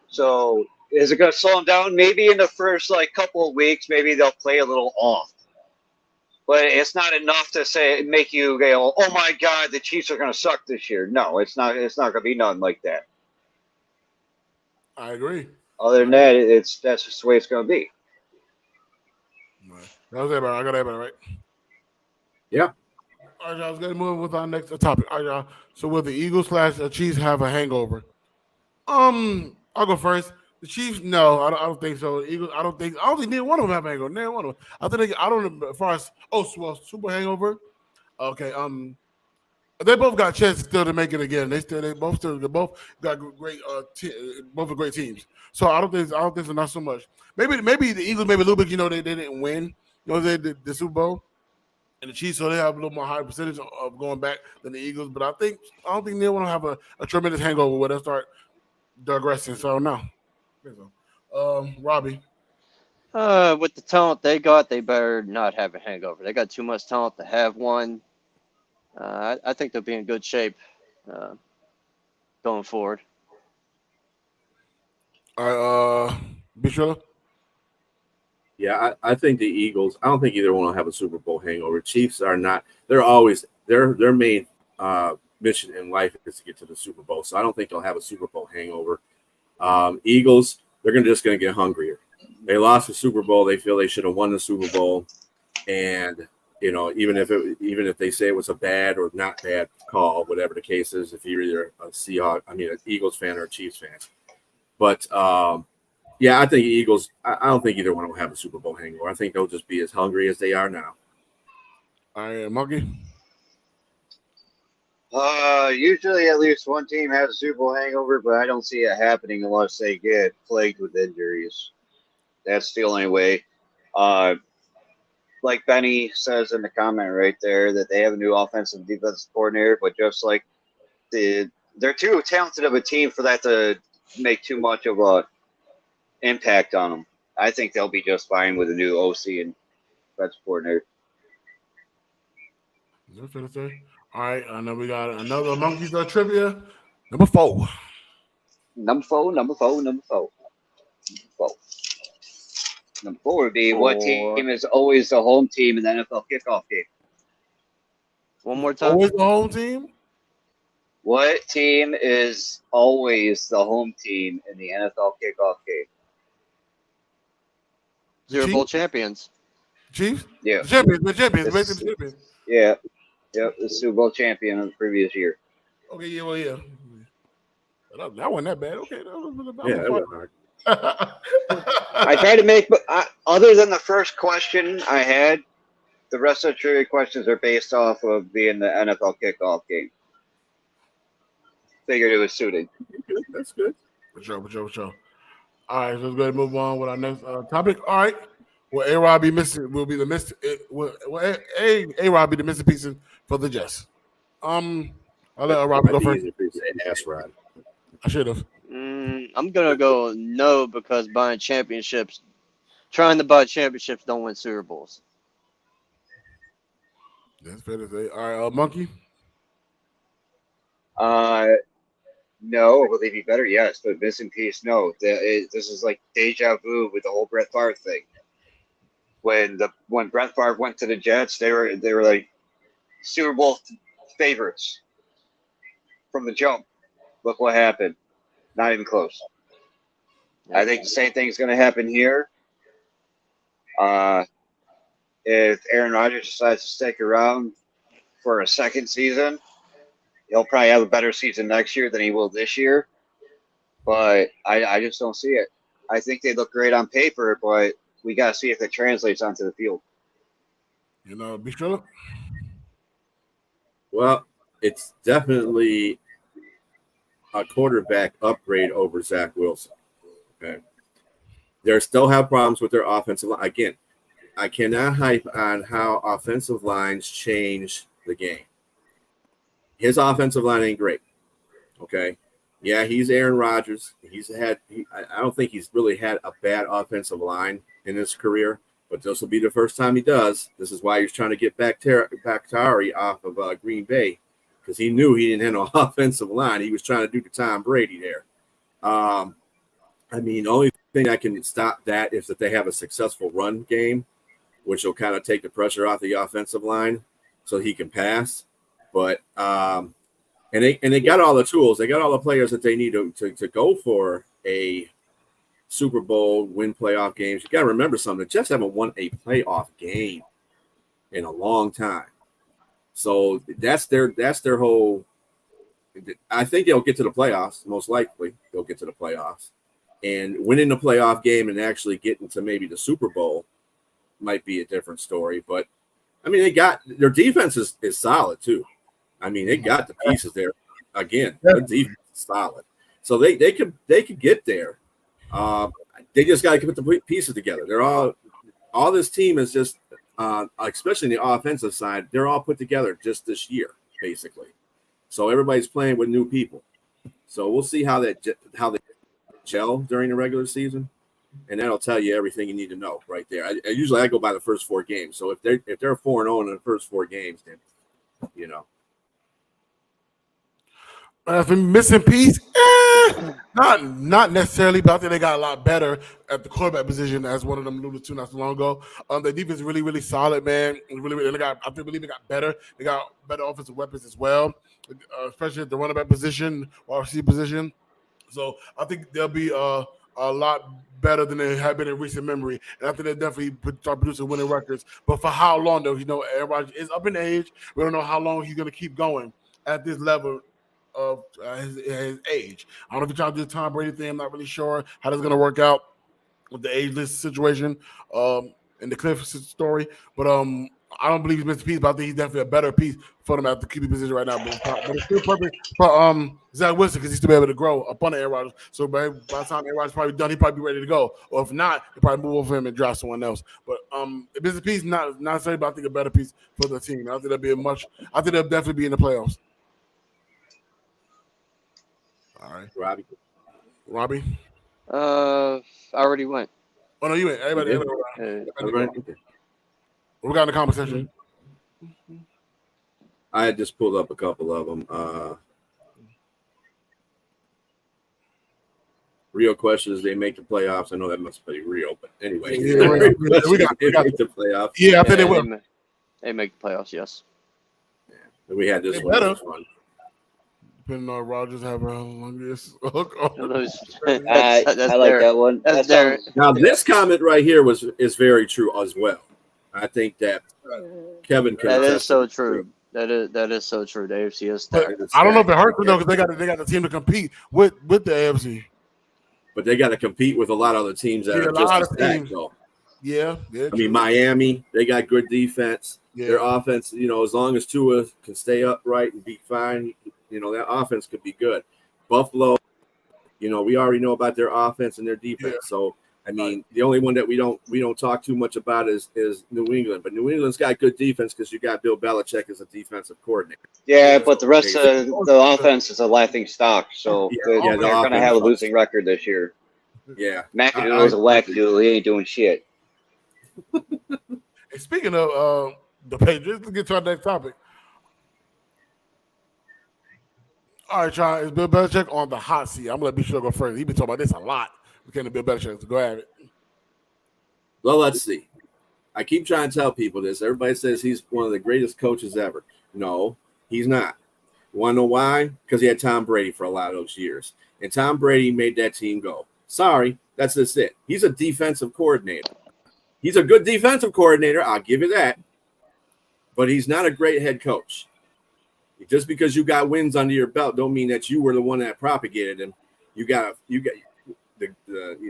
So is it going to slow them down? Maybe in the first couple of weeks, maybe they'll play a little off. But it's not enough to make you go, oh my God, the Chiefs are going to suck this year. No, it's not. It's not going to be nothing like that. I agree. Other than that, that's just the way it's going to be. That was everybody. I got everybody right. Yeah. All right, y'all. Let's get moving with our next topic. All right, y'all. So will the Eagles/Chiefs have a hangover? I'll go first. The Chiefs, no, I don't think so. The Eagles, I don't think neither one of them have a hangover. Neither one of them. I think I don't know as far as super hangover. Okay, they both got a chance still to make it again. They both got great both are great teams. So I don't think so, not so much. Maybe the Eagles maybe a little bit. They didn't win. They did the Super Bowl. And the Chiefs, so they have a little more high percentage of going back than the Eagles. But I don't think they want to have a tremendous hangover where they start digressing. So no. Robbie. With the talent they got, they better not have a hangover. They got too much talent to have one. I think they'll be in good shape going forward. Bishop. Yeah, I think the Eagles. I don't think either one will have a Super Bowl hangover. Chiefs are not. They're always their main mission in life is to get to the Super Bowl. So I don't think they'll have a Super Bowl hangover. Eagles, they're just going to get hungrier. They lost the Super Bowl. They feel they should have won the Super Bowl, and even if they say it was a bad or not bad call, whatever the case is, if you're either an Eagles fan or a Chiefs fan, but. Yeah, I think Eagles. I don't think either one will have a Super Bowl hangover. I think they'll just be as hungry as they are now. All right, Monkey. Usually at least one team has a Super Bowl hangover, but I don't see it happening unless they get plagued with injuries. That's the only way. Like Benny says in the comment right there, that they have a new offensive and defensive coordinator, but just like they're too talented of a team for that to make too much of a impact on them. I think they'll be just fine with a new OC and defensive coordinator. All right, I know we got another Monkeys trivia. Number four would be what team is always the home team in the NFL kickoff game? One more time. Always the home team? What team is always the home team in the NFL kickoff game? Super Bowl champions. Chiefs? Yeah. The champions. Yeah. Yep, the Super Bowl champion of the previous year. Okay, yeah. That wasn't that bad. Okay. That was hard. I tried to make, but other than the first question I had, the rest of the trivia questions are based off of being the NFL kickoff game. figured it was suited. Good. That's good. For sure. All right, so let's go ahead and move on with our next topic. All right. Will A-Rod be missing? Will be the missing? Will A-Rod be the missing piece for the Jets? I'll let A-Rod go first. Ass Rod. I should have. I'm gonna go no because trying to buy championships don't win Super Bowls. That's fair to say. All right, Monkey. No. Will they be better? Yes, but missing piece, no. This is like deja vu with the whole Brett Favre thing. When Brett Favre went to the Jets, they were like Super Bowl favorites from the jump. Look what happened. Not even close. I think the same thing is going to happen here. If Aaron Rodgers decides to stick around for a second season, he'll probably have a better season next year than he will this year. But I just don't see it. I think they look great on paper, but we got to see if it translates onto the field. Be sure. Well, it's definitely a quarterback upgrade over Zach Wilson. Okay. They still have problems with their offensive line. Again, I cannot hype on how offensive lines change the game. His offensive line ain't great. Okay. Yeah, he's Aaron Rodgers. I don't think he's really had a bad offensive line in his career, but this will be the first time he does. This is why he's trying to get Bakhtiari off of Green Bay, because he knew he didn't have no offensive line. He was trying to do the Tom Brady there. The only thing that can stop that is that they have a successful run game, which will kind of take the pressure off the offensive line so he can pass. But and they got all the tools. They got all the players that they need to go for a Super Bowl, win playoff games. You got to remember something. The Jets haven't won a playoff game in a long time. So that's their whole – I think they'll get to the playoffs. Most likely they'll get to the playoffs. And winning the playoff game and actually getting to maybe the Super Bowl might be a different story. But, they got – their defense is solid too. They got the pieces there. Again, their defense is solid. So they could get there. They just got to put the pieces together. They're all this team is just, especially in the offensive side, they're all put together just this year, basically. So everybody's playing with new people. So we'll see how they gel during the regular season, and that'll tell you everything you need to know right there. I usually go by the first 4 games. So if they're 4-0 in the first 4 games, then For missing piece, not necessarily, but I think they got a lot better at the quarterback position, as one of them alluded to not so long ago. The defense is really, really solid, man. I believe they got better. They got better offensive weapons as well, especially at the running back position, wide receiver position. So I think they'll be a lot better than they have been in recent memory. And I think they'll definitely start producing winning records. But for how long, though? Everybody is up in age. We don't know how long he's going to keep going at this level of his age. I don't know if you're trying to do the Tom Brady thing. I'm not really sure how that's going to work out with the ageless situation and the Cliff story. But I don't believe he's missed a piece, but I think he's definitely a better piece for them at the QB position right now. But it's still perfect for Zach Wilson because he's still be able to grow up on the Aaron Rodgers. So by the time Aaron Rodgers is probably done, he'll probably be ready to go. Or if not, he'll probably move over him and draft someone else. But if it's a piece, not necessarily, but I think a better piece for the team. I think they'll definitely be in the playoffs. All right, Robbie. I already went. Oh no, you went. Everybody. We got in the comment section. I had just pulled up a couple of them. Real question is they make the playoffs. I know that must be real, but anyway, we got the playoffs. Yeah, I think they will. They make the playoffs. Yes. Yeah. We had this one. Depending on Rodgers have a longest. I like that one. Now this comment right here is very true as well. I think that Kevin can. That is so true. That is so true. The AFC is stacked. I don't know if it hurts them though, because they got the team to compete with the AFC. But they got to compete with a lot of other teams that are just as stacked, though. Yeah. Miami, they got good defense. Yeah. Their offense, as long as Tua can stay upright and be fine, that offense could be good. Buffalo, we already know about their offense and their defense. Yeah. So, I mean, the only one that we don't talk too much about is New England. But New England's got good defense because you got Bill Belichick as a defensive coordinator. Yeah, but the rest of the offense is a laughing stock, so they're going to have a losing record this year. Yeah. McAdoodle's a wackadoodle. He ain't doing shit. Hey, speaking of the Patriots, let's get to our next topic. All right, Sean, is Bill Belichick on the hot seat? I'm going to let B-Sure go first. He's been talking about this a lot. We can't Bill Belichick, so go ahead. Well, let's see. I keep trying to tell people this. Everybody says he's one of the greatest coaches ever. No, he's not. You want to know why? Because he had Tom Brady for a lot of those years. And Tom Brady made that team go. Sorry, that's just it. He's a defensive coordinator. He's a good defensive coordinator. I'll give you that. But he's not a great head coach. Just because you got wins under your belt don't mean that you were the one that propagated him. You got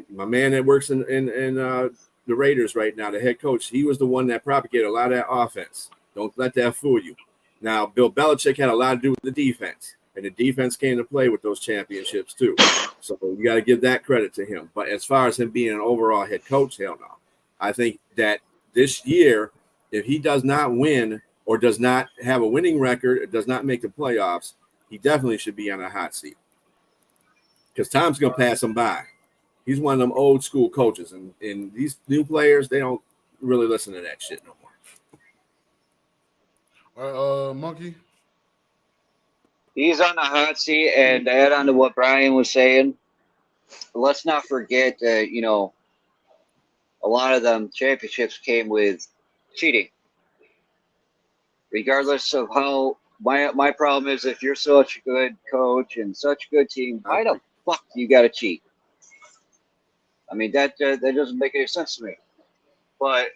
my man that works in the Raiders right now, the head coach. He was the one that propagated a lot of that offense. Don't let that fool you. Now, Bill Belichick had a lot to do with the defense, and the defense came to play with those championships too. So you got to give that credit to him. But as far as him being an overall head coach, hell no. I think that this year, if he does not win or does not have a winning record, or does not make the playoffs, he definitely should be on a hot seat. Because Tom's going to pass him by. He's one of them old school coaches. And these new players, they don't really listen to that shit no more. Monkey? He's on the hot seat, and to add on to what Brian was saying, let's not forget that, a lot of them championships came with cheating. Regardless of how my problem is, if you're such a good coach and such a good team, why the fuck you got to cheat? I mean, that doesn't make any sense to me. But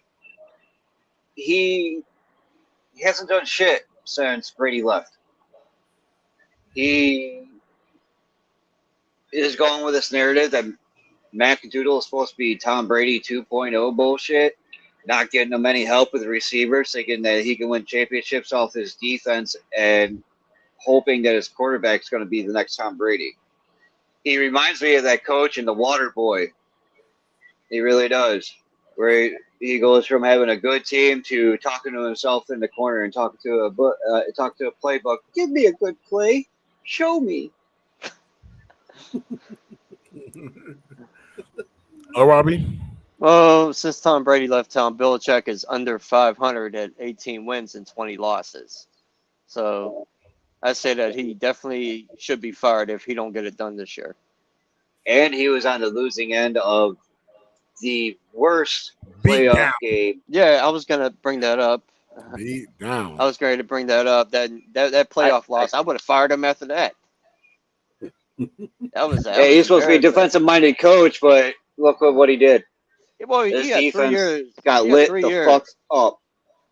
he hasn't done shit since Brady left. He is going with this narrative that McAdoodle is supposed to be Tom Brady 2.0 bullshit, not getting him any help with the receivers, thinking that he can win championships off his defense and hoping that his quarterback is going to be the next Tom Brady. He reminds me of that coach in The Water Boy. He really does. Where he goes from having a good team to talking to himself in the corner and talking to a playbook. Give me a good play. Show me. Oh, Robbie? Well, since Tom Brady left town, Belichick is under 500 at 18 wins and 20 losses. So I say that he definitely should be fired if he don't get it done this year. And he was on the losing end of the worst playoff game. Yeah, I was gonna bring that up. Beat down. I was going to bring that up. That playoff loss, I would have fired him after that. He's supposed to be a defensive-minded coach, but look at what he did. Well, His he had defense 3 years. got lit the fuck up.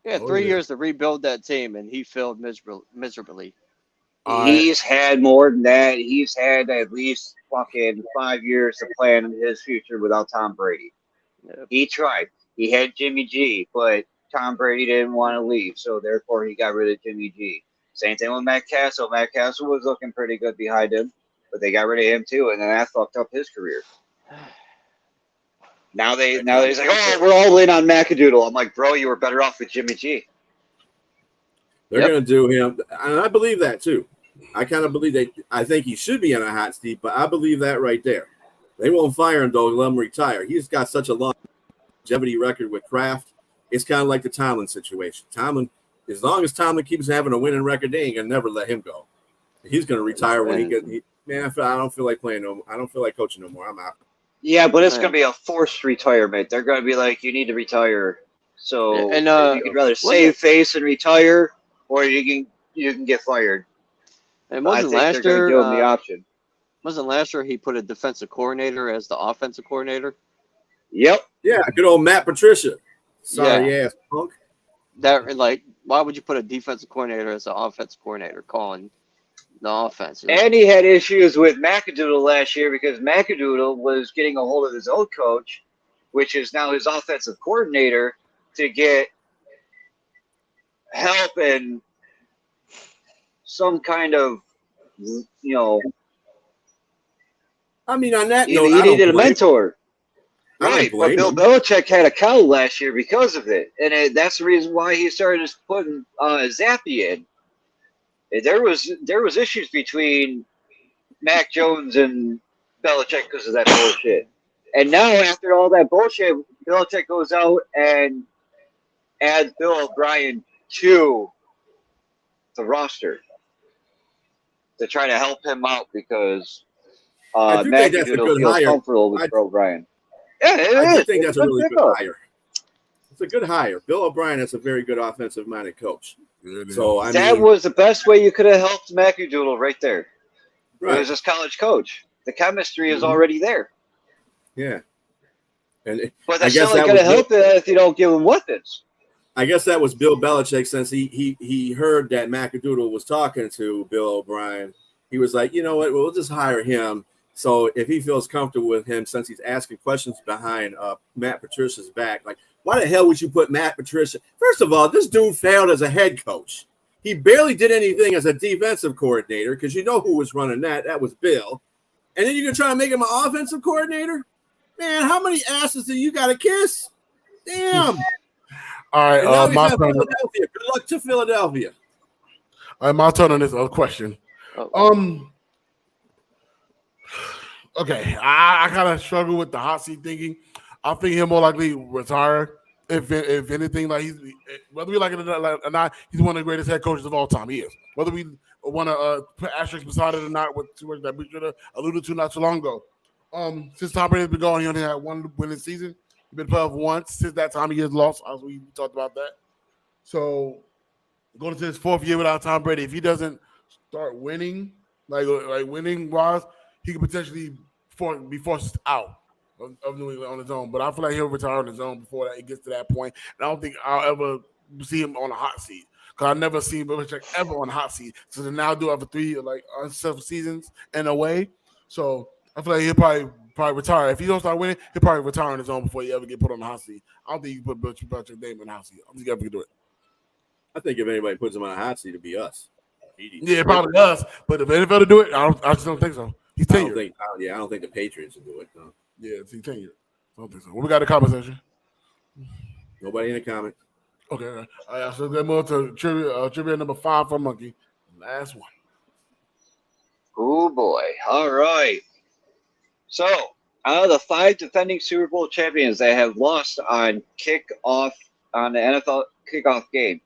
Yeah, 3 years to rebuild that team, and he failed miserably. He's had more than that. He's had at least fucking 5 years to plan his future without Tom Brady. Yep. He tried. He had Jimmy G, but Tom Brady didn't want to leave, so therefore he got rid of Jimmy G. Same thing with Matt Castle. Matt Castle was looking pretty good behind him, but they got rid of him too, and then that fucked up his career. Now he's like, oh, we're all in on McAdoodle. I'm like, bro, you were better off with Jimmy G. They're going to do him, and I believe that too. I kind of believe that. I think he should be on a hot seat, but I believe that right there. They won't fire him, though. Let him retire. He's got such a longevity record with Kraft. It's kind of like the Tomlin situation. Tomlin, as long as Tomlin keeps having a winning record, they ain't going to never let him go. He's going to retire when he gets. Man, I don't feel like playing no more. I don't feel like coaching no more. I'm out. Yeah, but it's going to be a forced retirement. They're going to be like, you need to retire. So you could rather save face and retire, or you can get fired. And wasn't last year give him the option? Wasn't last year he put a defensive coordinator as the offensive coordinator? Yep. Yeah, good old Matt Patricia. Sorry ass punk. Why would you put a defensive coordinator as the offensive coordinator calling the offense? And he had issues with McAdoodle last year because McAdoodle was getting a hold of his old coach, which is now his offensive coordinator, to get help and some kind of, I mean, on that He note, I needed a don't blame him. mentor. I don't Right, but blame Bill him. Belichick had a cow last year because of it, and that's the reason why he started putting Zappy in. And there was issues between Mac Jones and Belichick because of that bullshit. And now after all that bullshit, Belichick goes out and adds Bill O'Brien to the roster to try to help him out because I do Mac think that's a Doodle good feels hire. comfortable with Bill O'Brien. Yeah, it I is. do think It's that's a really good pickup. hire. It's a good hire. Bill O'Brien is a very good offensive-minded coach. Yeah, it is. So, I That mean, was the best way you could have helped McAdoodle right there. It right. was this college coach. The chemistry is Mhm. already there. Yeah. And But I that's guess only that going to was help it if you don't give him weapons. I guess that was Bill Belichick since he heard that McAdoodle was talking to Bill O'Brien. He was like, you know what, we'll just hire him. So if he feels comfortable with him, since he's asking questions behind Matt Patricia's back, like, why the hell would you put Matt Patricia? First of all, this dude failed as a head coach. He barely did anything as a defensive coordinator because you know who was running that. That was Bill. And then you're going to try to make him an offensive coordinator? Man, how many asses do you got to kiss? Damn. All right, And now he's my at turn. Philadelphia. Good luck to Philadelphia. All right, my turn on this question. Oh, Okay, I kind of struggle with the hot seat thinking. I think he'll more likely retire. If anything, like he's whether we like it or not, he's one of the greatest head coaches of all time. He is. Whether we want to put asterisks beside it or not, with that we should have alluded to not too long ago. Since Tom Brady's been going, he only had one winning season. He's been playoff once. Since that time, he has lost. We talked about that. So going into his fourth year without Tom Brady, if he doesn't start winning, like winning wise, he could potentially be forced out of New England on his own. But I feel like he'll retire on his own before that it gets to that point. And I don't think I'll ever see him on a hot seat because I've never seen Belichick ever on a hot seat. So they now do it for 3 unsuccessful seasons in a way. So I feel like he'll probably retire. If he don't start winning, he'll probably retire on his own before he ever get put on the hot seat. I don't think you can put Belichick's name on the hot seat. I don't think he ever can do it. I think if anybody puts him on a hot seat, it'd be us. Yeah, probably us. But if NFL to do it, I just don't think so. He's I tenured. don't think the Patriots will do it. No. Yeah, he's tenured. I don't think so. What we got in the comment section? Nobody in the comment. Okay. All right, so let's move to trivia number 5 for Monkey. Last one. Oh boy. All right. So out of the 5 defending Super Bowl champions that have lost on kickoff on the NFL kickoff game,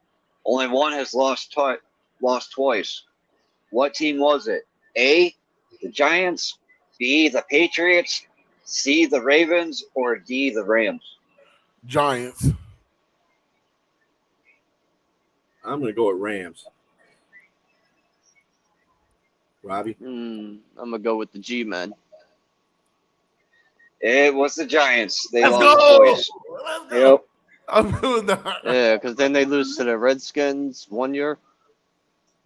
only one has lost twice. What team was it? A, the Giants, B, the Patriots, C, the Ravens, or D, the Rams? Giants. I'm going to go with Rams. Robbie? I'm gonna go with the G-men. It was the Giants. They Let's lost go. twice. Let's go. Yep. I'm doing that. Yeah, because then they lose to the Redskins one year.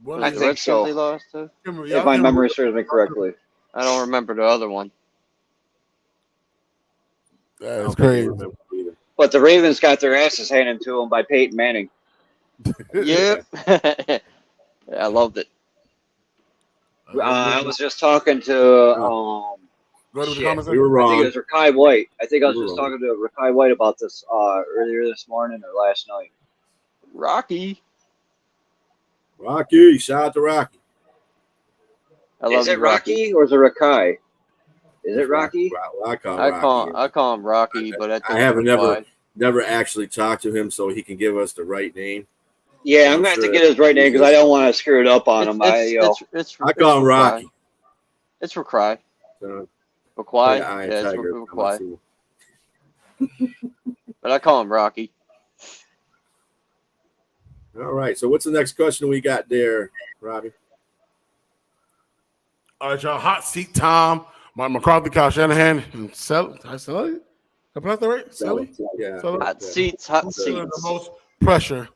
What I Was is it think Redskins so. they lost to? If my memory serves me correctly. I don't remember the other one. That's crazy. But the Ravens got their asses handed to them by Peyton Manning. Yep. I loved it. I was just talking to Go to the shit. comment We were section. I think wrong. it was Rakai White. I think I was You were just wrong. talking to Rakai White about this earlier this morning or last night. Rocky. Rocky. Shout out to Rocky. I love Is it you, Rocky. Rocky or is it Rakai? Is it Rocky? I call him I Rocky. call him Rocky, but I think I haven't it's never actually talked to him so he can give us the right name. Yeah, I'm I'm gonna have to sure get his right name because I don't want to screw it up on him. I call him Rocky. It's Rakai. So, Rakai. yeah, Yeah, it's Tiger. Rakai. But I call him Rocky. All right. So what's the next question we got there, Robbie? All right, y'all. Hot seat time. Mike McCarthy, Kyle Shanahan, and Sally. Did I pronounce that right? Sally? Yeah. Sally? Hot seats. Hot Feeling the seats. most pressure.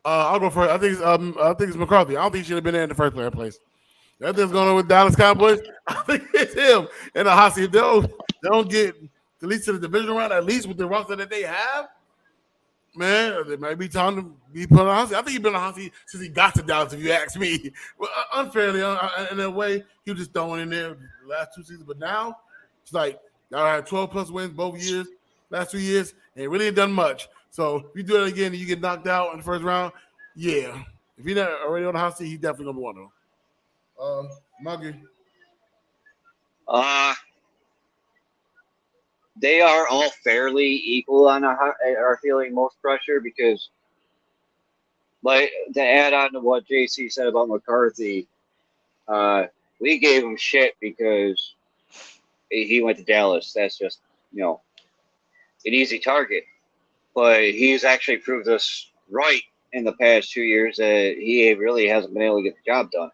I'll go first. I think it's McCarthy. I don't think he should have been there in the first place. Everything's going on with Dallas Cowboys. I think it's him in the hot seat. If they don't get at least to the division round, at least with the roster that they have, Man, it might be time to be put on the hot seat. I think he's been on the hot seat since he got to Dallas, if you ask me. Well, unfairly, in a way, he was just throwing in there the last 2 seasons. But now, it's like, y'all had 12-plus wins both years, last 2 years, and it really ain't done much. So if you do it again and you get knocked out in the first round, yeah. If he's not already on the hot seat, he's definitely going to be one of them. Muggy. They are all fairly equal on are feeling most pressure because, like, to add on to what JC said about McCarthy, we gave him shit because he went to Dallas. That's just, an easy target. But he's actually proved us right in the past 2 years that he really hasn't been able to get the job done.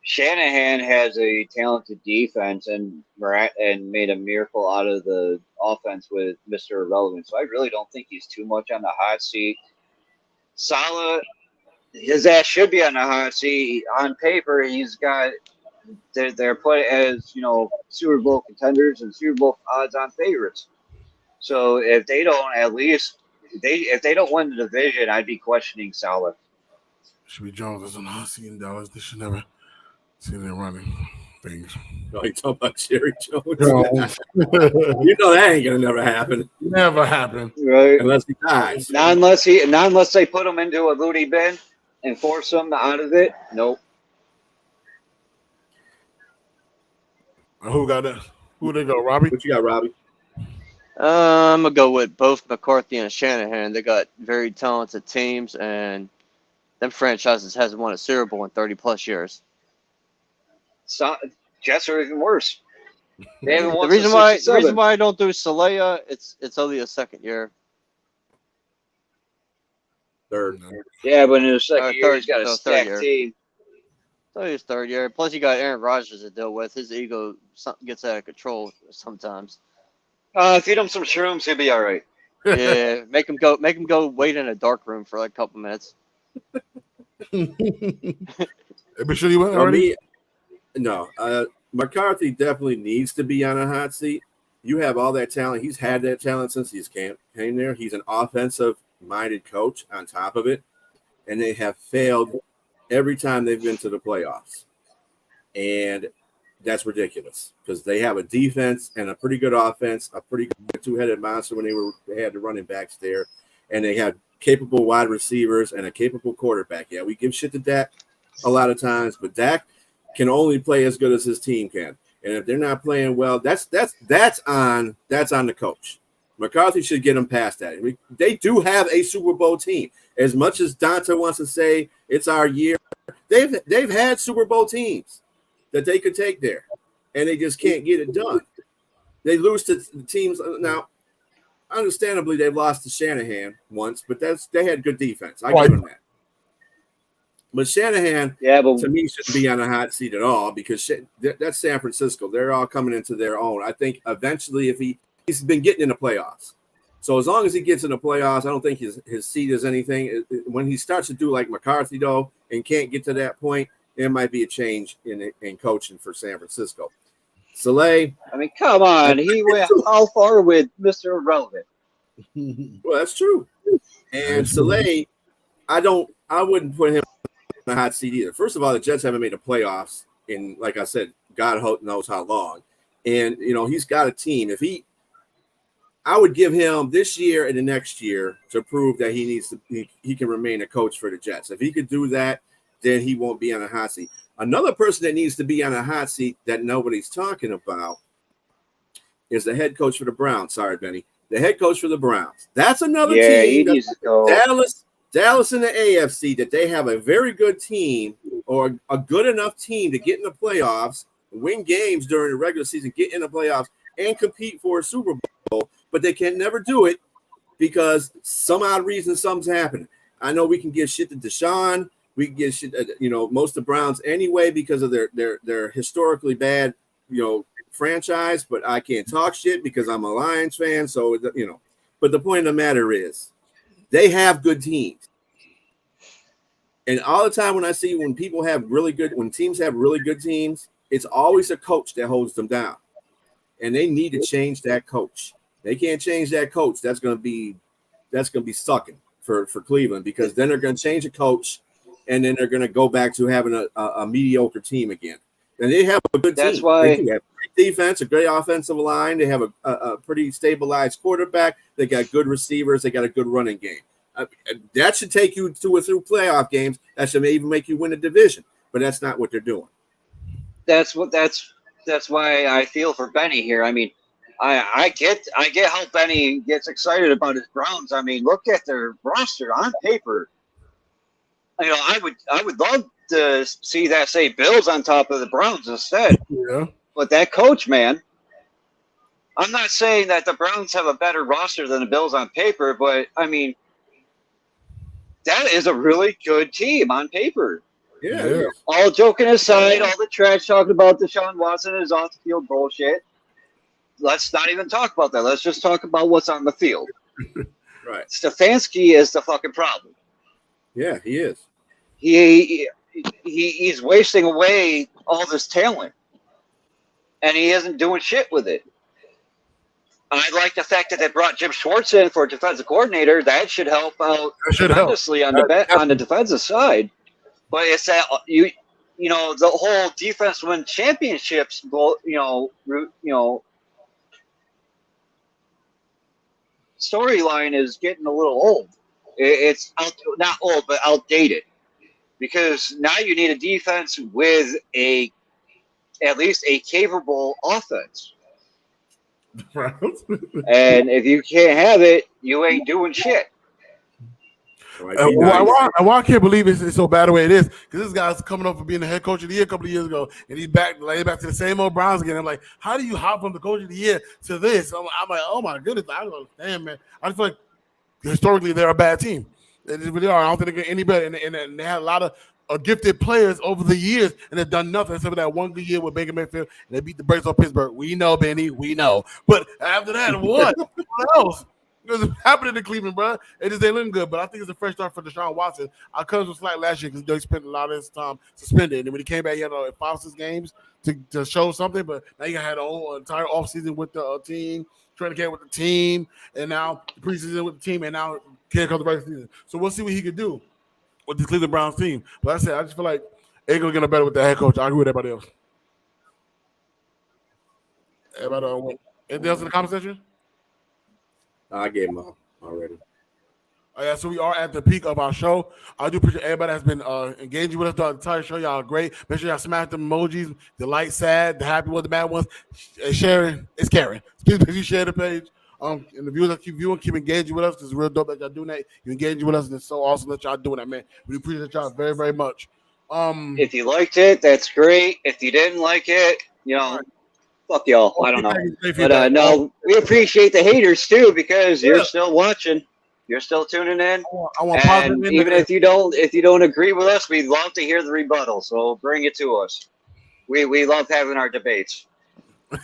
Shanahan has a talented defense and made a miracle out of the offense with Mr. Irrelevant. So I really don't think he's too much on the hot seat. Saleh, his ass should be on the hot seat. On paper, they're put as, Super Bowl contenders and Super Bowl odds-on favorites. So if they don't if they don't win the division, I'd be questioning Saleh. Should be Jones is on the hot seat in Dallas. They should never see them running things. No, you talking about Jerry Jones? Jones. That ain't gonna never happen. Never happen. Right. Unless he dies. Not unless they put him into a loony bin and force him out of it. Nope. Who got that? Who they go? Robbie? What you got, Robbie? I'm gonna go with both McCarthy and Shanahan. They got very talented teams, and them franchises hasn't won a Super Bowl in 30+ years. So, Jets are even worse. They haven't The won reason since why 67. I don't do Saleh, it's only a second year. Third. Yeah, but in the second year, third- he's got a no, third stacked year. team. It's only his third year. Plus, you got Aaron Rodgers to deal with. His ego gets out of control sometimes. Feed him some shrooms, he'll be all right. Yeah, make him go wait in a dark room for like a couple minutes. Be sure you went For already? me, no. McCarthy definitely needs to be on a hot seat. You have all that talent. He's had that talent since he's came there. He's an offensive-minded coach on top of it, and they have failed every time they've been to the playoffs. And that's ridiculous because they have a defense and a pretty good offense, a pretty good two-headed monster when they had the running backs there, and they had capable wide receivers and a capable quarterback. Yeah, we give shit to Dak a lot of times, but Dak can only play as good as his team can. And if they're not playing well, that's on the coach. McCarthy should get them past that. They do have a Super Bowl team. As much as Dante wants to say it's our year, they've had Super Bowl teams that they could take there, and they just can't get it done. They lose to teams now. Understandably, they've lost to Shanahan once, but they had good defense. I give them that. But Shanahan, to me, shouldn't be on a hot seat at all because that's San Francisco. They're all coming into their own. I think eventually, if he's been getting in the playoffs, so as long as he gets in the playoffs, I don't think his seat is anything. When he starts to do like McCarthy though and can't get to that point, there might be a change in coaching for San Francisco. Saleh, I mean, come on. He went how far with Mr. Irrelevant? well, that's true. And Saleh, I wouldn't put him on the hot seat either. First of all, the Jets haven't made the playoffs in, like I said, God knows how long. And he's got a team. I would give him this year and the next year to prove that he can remain a coach for the Jets. If he could do that, then he won't be on a hot seat. Another person that needs to be on a hot seat that nobody's talking about is the head coach for the Browns. Sorry, Benny. The head coach for the Browns. That's another team. He needs to go. Dallas in the AFC, that they have a very good team or a good enough team to get in the playoffs, win games during the regular season, get in the playoffs, and compete for a Super Bowl, but they can never do it because some odd reason something's happening. I know we can give shit to Deshaun. We can give shit, most of the Browns anyway because of their historically bad, franchise. But I can't talk shit because I'm a Lions fan. So but the point of the matter is, they have good teams. And all the time when teams have really good teams, it's always a coach that holds them down. And they need to change that coach. They can't change that coach. That's gonna be sucking for Cleveland, because then they're gonna change the coach, and then they're gonna go back to having a mediocre team again. And they have a good That's team. why- They do have great defense, a great offensive line. They have a pretty stabilized quarterback. They got good receivers. They got a good running game. That should take you to or through playoff games. That should even make you win a division. But that's not what they're doing. That's why I feel for Benny here. I mean, I get how Benny gets excited about his Browns. I mean, look at their roster on paper. You know, I would love to see that say Bills on top of the Browns instead. Yeah. But that coach, man, I'm not saying that the Browns have a better roster than the Bills on paper, but I mean, that is a really good team on paper. Yeah. All joking aside, all the trash talking about Deshaun Watson is off the field bullshit. Let's not even talk about that. Let's just talk about what's on the field. Right. Stefanski is the fucking problem. Yeah, he is. He's wasting away all this talent, and he isn't doing shit with it. I like the fact that they brought Jim Schwartz in for defensive coordinator. That should help out tremendously on the defensive side. But it's that you know the whole defense win championships. Storyline is getting a little old. It's not old, but outdated. Because now you need a defense with at least a capable offense. And if you can't have it, you ain't doing shit. Why I can't believe it's so bad the way it is, because this guy's coming up for being the head coach of the year a couple of years ago, and he's back to the same old Browns again. I'm like, how do you hop from the coach of the year to this? I'm like, oh my goodness, I don't understand, man. I just feel like historically they're a bad team. They just really are. I don't think they get any better, and they had a lot of gifted players over the years, and they've done nothing except for that one good year with Baker Mayfield, and they beat the Braves on Pittsburgh. We know, Benny, we know. But after that, what? What else? What's happening to Cleveland, bro? It just ain't looking good. But I think it's a fresh start for Deshaun Watson. I cut him slack last year because he spent a lot of his time suspended, and when he came back, he had 5 or 6 games to show something. But now you had an entire offseason with the team, training camp with the team, and now the preseason with the team, and now can't come the regular season. So we'll see what he can do with the Cleveland Browns team. But I said, I just feel like ain't gonna get no better with the head coach. I agree with everybody else. Anything else in the comment section? I gave him up already. Yeah, so we are at the peak of our show. I do appreciate everybody that's been engaging with us throughout the entire show. Y'all are great. Make sure y'all smash them emojis, the light, sad, the happy ones, the bad ones. Sharing, it's Karen. Please you share the page. And the viewers that keep viewing, keep engaging with us. It's real dope that y'all doing that. You engaging with us, and it's so awesome that y'all doing that, man. We appreciate y'all very, very much. If you liked it, that's great. If you didn't like it, fuck y'all. I don't know. But no, we appreciate the haters too, because you're still watching. You're still tuning in. I want and even if you don't agree with us, we'd love to hear the rebuttal. So bring it to us. We love having our debates. We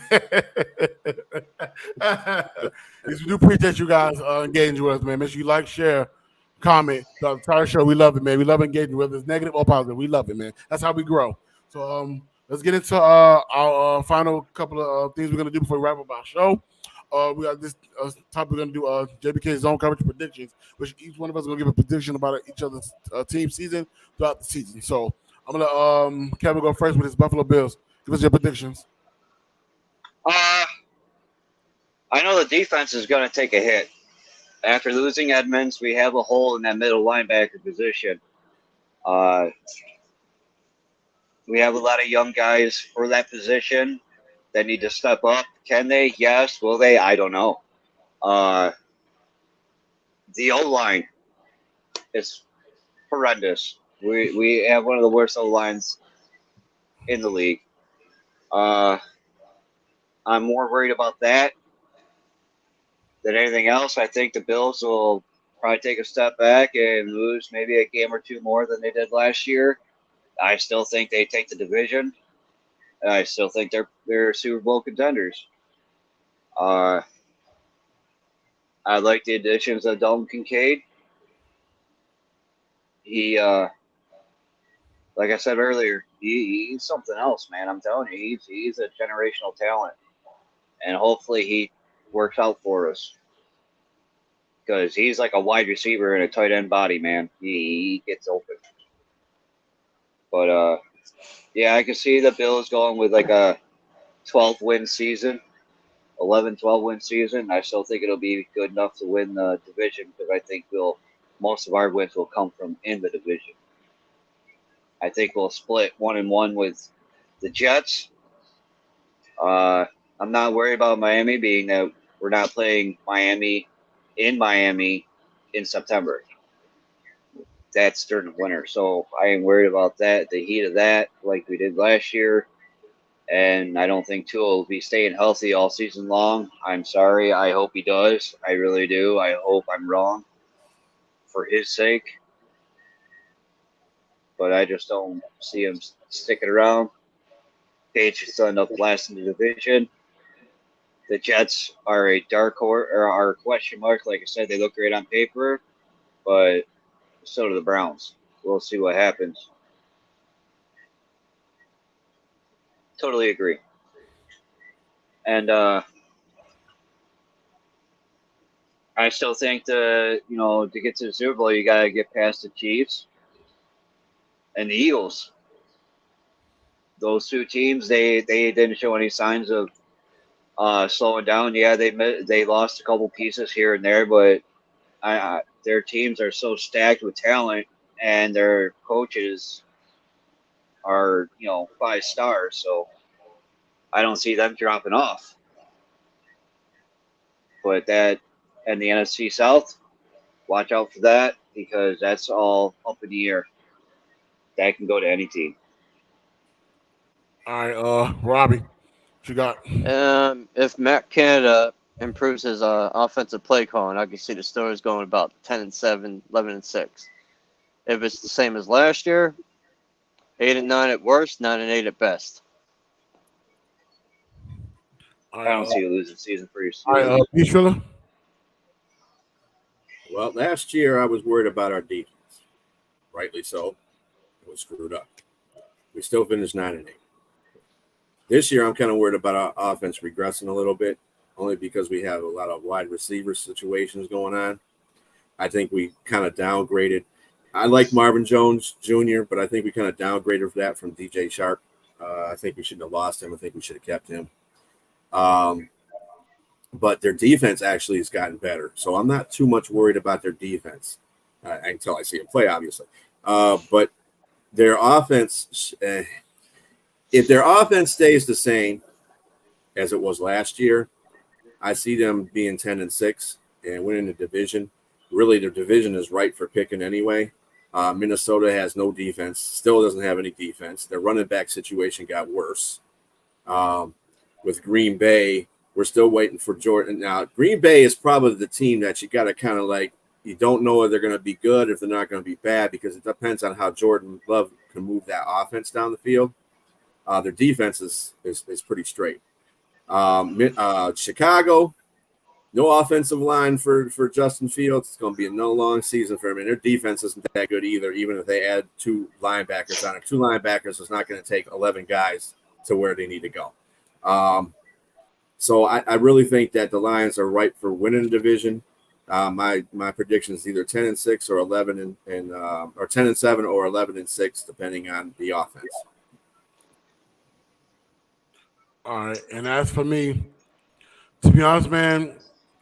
do appreciate you guys engaging with us, man. Make sure you like, share, comment the entire show. We love it, man. We love engaging, whether it's negative or positive. We love it, man. That's how we grow. So let's get into our final couple of things we're gonna do before we wrap up our show. We got this topic we're gonna do JBK zone coverage predictions, which each one of us is gonna give a prediction about each other's team season throughout the season. So I'm gonna let Kevin go first with his Buffalo Bills. Give us your predictions. I know the defense is going to take a hit. After losing Edmonds, we have a hole in that middle linebacker position. We have a lot of young guys for that position that need to step up. Can they? Yes. Will they? I don't know. The O-line is horrendous. We have one of the worst O-lines in the league. I'm more worried about that than anything else. I think the Bills will probably take a step back and lose maybe a game or two more than they did last year. I still think they take the division. I still think they're Super Bowl contenders. I like the additions of Dalton Kincaid. He, like I said earlier, he's something else, man. I'm telling you, he's a generational talent. And hopefully works out for us. Because he's like a wide receiver in a tight end body, man. He gets open. But, yeah, I can see the Bills going with like a 12-win season, 11, 12-win season. I still think it'll be good enough to win the division because I think most of our wins will come from in the division. I think we'll split 1-1 with the Jets. I'm not worried about Miami being that we're not playing Miami in September. That's during the winter, so I ain't worried about that. The heat of that, like we did last year, and I don't think Tua will be staying healthy all season long. I'm sorry. I hope he does. I really do. I hope I'm wrong for his sake, but I just don't see him sticking around. Patriots end up last in the division. The Jets are a dark horse or are a question mark. Like I said, they look great on paper, but so do the Browns. We'll see what happens. Totally agree. And I still think to get to the Super Bowl, you got to get past the Chiefs and the Eagles. Those two teams, they didn't show any signs of slowing down. Yeah, they lost a couple pieces here and there, but their teams are so stacked with talent, and their coaches are 5 stars. So I don't see them dropping off. But that and the NFC South, watch out for that because that's all up in the air. That can go to any team. All right, Robbie, what you got? If Matt Canada improves his offensive play calling, I can see the Steelers going about 10-7, 11-6. If it's the same as last year, 8-9 at worst, 9-8 at best. All I right, don't see a losing season for your all Steelers. right, Beach Filler. Well, last year I was worried about our defense. Rightly so. It was screwed up. We still finished 9-8. This year I'm kind of worried about our offense regressing a little bit, only because we have a lot of wide receiver situations going on. I think we kind of downgraded. I like Marvin Jones Jr., but I think we kind of downgraded for that from DJ Shark. I think we shouldn't have lost him. I think we should have kept him. But their defense actually has gotten better. So I'm not too much worried about their defense until I see them play, obviously. But their offense, if their offense stays the same as it was last year, I see them being 10-6 and winning the division. Really, their division is right for picking anyway. Minnesota has no defense, still doesn't have any defense. Their running back situation got worse. With Green Bay, we're still waiting for Jordan. Now, Green Bay is probably the team that you got to kind of like, you don't know if they're going to be good, if they're not going to be bad, because it depends on how Jordan Love can move that offense down the field. Their defense is pretty straight. Chicago, no offensive line for Justin Fields. It's going to be a no long season for him. And their defense isn't that good either, even if they add 2 linebackers on it. 2 linebackers is not going to take 11 guys to where they need to go. So I really think that the Lions are ripe for winning the division. My prediction is either 10-6 or 11 or 10-7 or 11-6, depending on the offense. All right, and as for me, to be honest, man,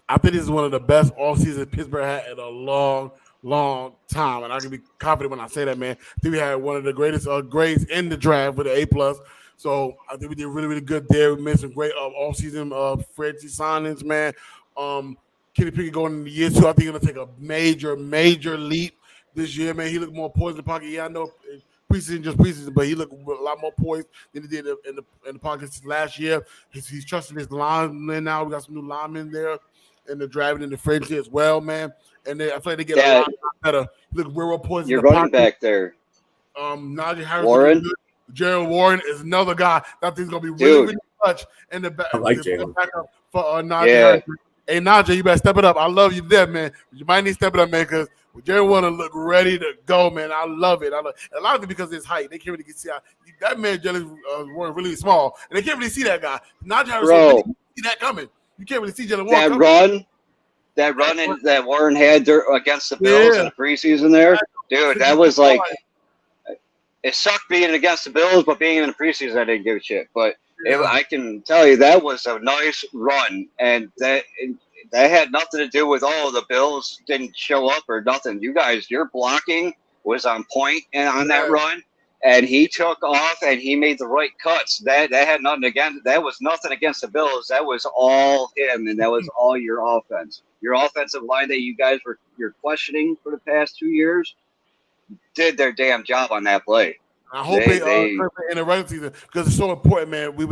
I think this is one of the best off-season Pittsburgh had in a long, long time, and I can be confident when I say that, man. I think we had one of the greatest grades in the draft with the A+. So I think we did really, really good there. We made some great off-season free agency signings, man. Kenny Pickett going into year 2, I think he's going to take a major, major leap this year, man. He looked more poised in the pocket. Yeah, I know preseason, but he looked a lot more poised than he did in the pockets last year. He's trusting his linemen now. We got some new linemen there in the draft and in the free agency as well, man. And I feel like they get a lot better. Look, real poised. You're running back there. Najee Harris. Warren. Jared Warren is another guy that I think is going to be really, really clutch in the back. I like Jalen. Backup for Najee Harris. Hey, Najee, you better step it up. I love you there, man. You might need to step it up, man, because Jared Warren look ready to go, man. I love it. A lot of it because of his height. They can't really see how that man, Jalen Warren, really small, and they can't really see that guy. Najee Harris, really see that coming. You can't really see Jalen Warren that Warren had against the Bills in the preseason there, dude, that was like, it sucked being against the Bills, but being in the preseason, I didn't give a shit. But I can tell you that was a nice run, and that had nothing to do with the Bills didn't show up or nothing. You guys, your blocking was on point and on that run, and he took off and he made the right cuts. That had nothing against. That was nothing against the Bills. That was all him, and that was all your offense. Your offensive line that you guys you're questioning for the past 2 years did their damn job on that play. I hope they in the regular season because it's so important, man. We've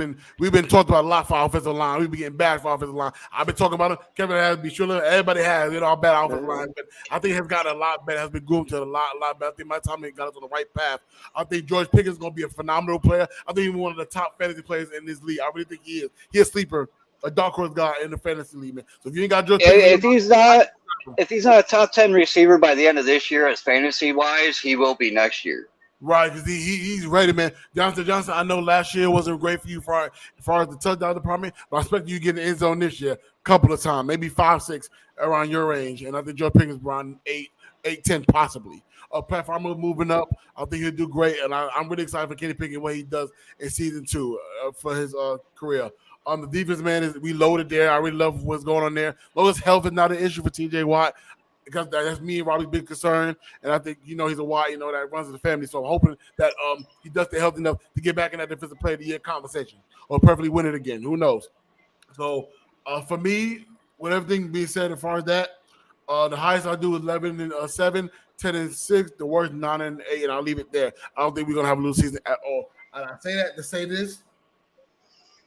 been talking about a lot for our offensive line. We've been getting bad for our offensive line. I've been talking about it. Kevin has to be sure. Everybody has, all bad offensive line, but I think it has gotten a lot better. Has been groomed to a lot better. I think my time he got us on the right path. I think George Pickens is going to be a phenomenal player. I think he's one of the top fantasy players in this league. I really think he is. He's a sleeper, a dark horse guy in the fantasy league, man. So if you ain't got George Pickens, if he's not a top 10 receiver by the end of this year, as fantasy wise, he will be next year. Right, because he's ready, man. Johnson, I know last year wasn't great for you as far as the touchdown department, but I expect you to get in the end zone this year a couple of times, maybe 5, 6 around your range. And I think Joe Pickens around 8, 10 possibly. Pat Farmer moving up. I think he'll do great, and I'm really excited for Kenny Pickett what he does in season 2 for his career. The defense, man, is we loaded there. I really love what's going on there. As long as health is not an issue for TJ Watt, because that's me and Robbie's big concern, and I think he's a Watt, that runs in the family. So I'm hoping that he does stay healthy enough to get back in that defensive player of the year conversation or perfectly win it again. Who knows? So for me, with everything being said as far as that, the highest I do is 11-7, 10-6. The worst 9-8, and I'll leave it there. I don't think we're gonna have a losing season at all. And I say that to say this.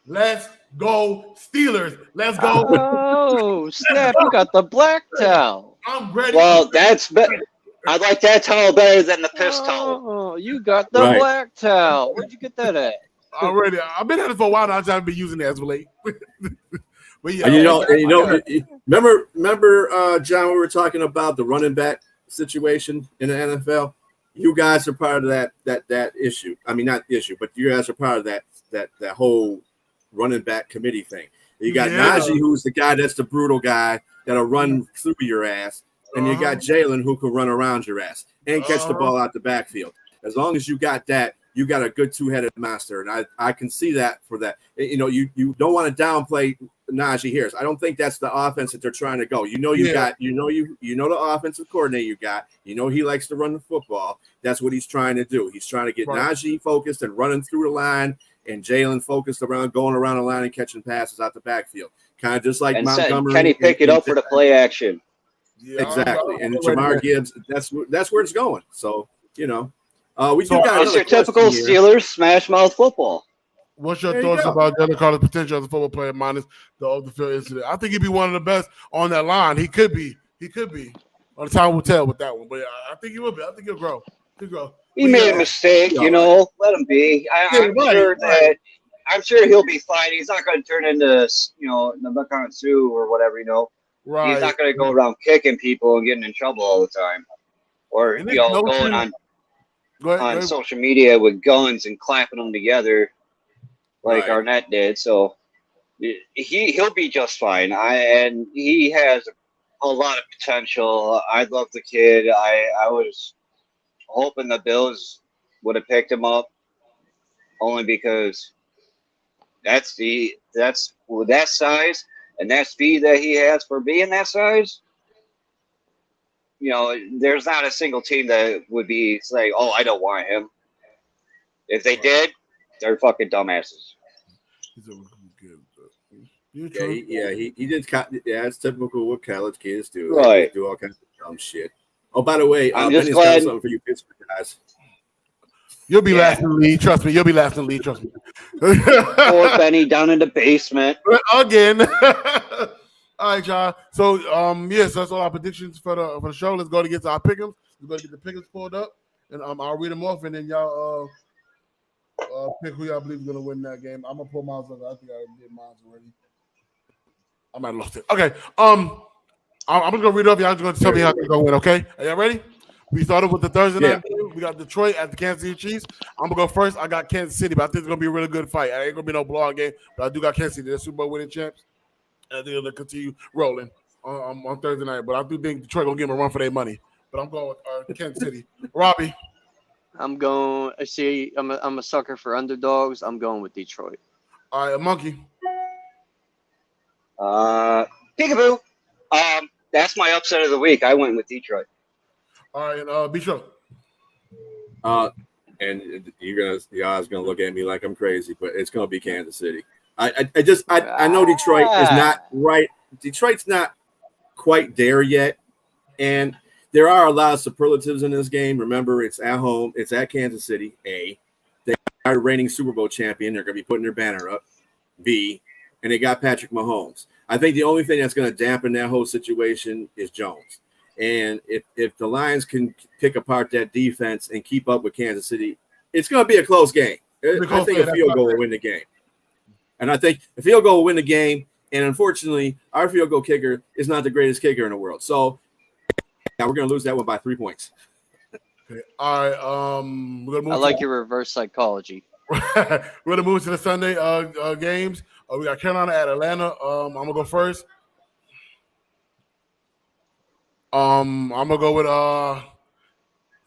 Let's go Steelers. Let's go. Oh, snap. You got the black towel. I'm ready. Well, that's better. I like that towel better than the piss towel. Oh, you got the black towel. Where'd you get that at? Already. I've been at it for a while now. I just haven't been using it as of late. But yeah, remember, John, we were talking about the running back situation in the NFL. You guys are part of that issue. I mean, not issue, but you guys are part of that whole running back committee thing. You got Najee, who's the guy that's the brutal guy that'll run through your ass, and you got Jalen who can run around your ass and catch the ball out the backfield. As long as you got that, you got a good two-headed monster, and I can see that for that. You don't want to downplay Najee Harris. I don't think that's the offense that they're trying to go. The offensive coordinator you got. He likes to run the football. That's what he's trying to do. He's trying to get Najee focused and running through the line, and Jalen focused around going around the line and catching passes out the backfield. Kind of just like and Montgomery. Kenny Pickett up for the play action. Yeah, exactly. And Jamar Gibbs, that's where it's going. So, we do got it's your typical Steelers smash mouth football. What's your thoughts about Jalen Carter's potential as a football player minus the off the field incident? I think he'd be one of the best on that line. He could be. On the time will tell with that one. But I think he will be. I think he'll grow. He made a mistake, let him be. I'm sure he'll be fine. He's not going to turn into, the Buckeye Sue or whatever, Right. He's not going to go around kicking people and getting in trouble all the time. Or, going on social media with guns and clapping them together like Arnett did. So he'll be just fine. And he has a lot of potential. I love the kid. I was hoping the Bills would have picked him up only because that size and that speed that he has for being that size, there's not a single team that would be saying, "Oh, I don't want him." If they did, they're fucking dumbasses. He did. Yeah, it's typical what college kids do. Right. They do all kinds of dumb shit. Oh, by the way, I'm just glad something for you Pittsburgh guys. You'll be last in the league. Trust me. You'll be last in the league. Trust me. Poor Benny down in the basement again. All right, y'all. So, yes, that's all our predictions for the show. Let's go to get to our pick'ems. We're going to get the pick'ems pulled up, and I'll read them off, and then y'all pick who y'all believe is going to win that game. I'm going to pull mine up. I think I did mine already. I might have lost it. Okay. I'm just going to read it off. Y'all just going to tell me how they're going to win, okay? Are y'all ready? We started with the Thursday night game. We got Detroit at the Kansas City Chiefs. I'm going to go first. I got Kansas City, but I think it's going to be a really good fight. It ain't going to be no blowout game, but I do got Kansas City. They're Super Bowl winning champs. And I think they'll continue rolling on Thursday night. But I do think Detroit gonna give them a run for their money. But I'm going with Kansas City. Robbie. I'm going. I'm a sucker for underdogs. I'm going with Detroit. All right, Monkey. Peekaboo. That's my upset of the week. I went with Detroit. All right, and Bishop. And y'all's gonna look at me like I'm crazy, but it's gonna be Kansas City. I know Detroit is not right. Detroit's not quite there yet, and there are a lot of superlatives in this game. Remember, it's at home. It's at Kansas City. A, they are reigning Super Bowl champion. They're gonna be putting their banner up. B, and they got Patrick Mahomes. I think the only thing that's going to dampen that whole situation is Jones. And if the Lions can pick apart that defense and keep up with Kansas City, it's going to be a close game. I think a field goal will win the game. And I think a field goal will win the game. And unfortunately, our field goal kicker is not the greatest kicker in the world. So yeah, we're going to lose that one by 3 points. Okay. All right. We're gonna move. I like your reverse psychology. We're gonna move to the Sunday games. We got Carolina at Atlanta. I'm gonna go first. I'm gonna go with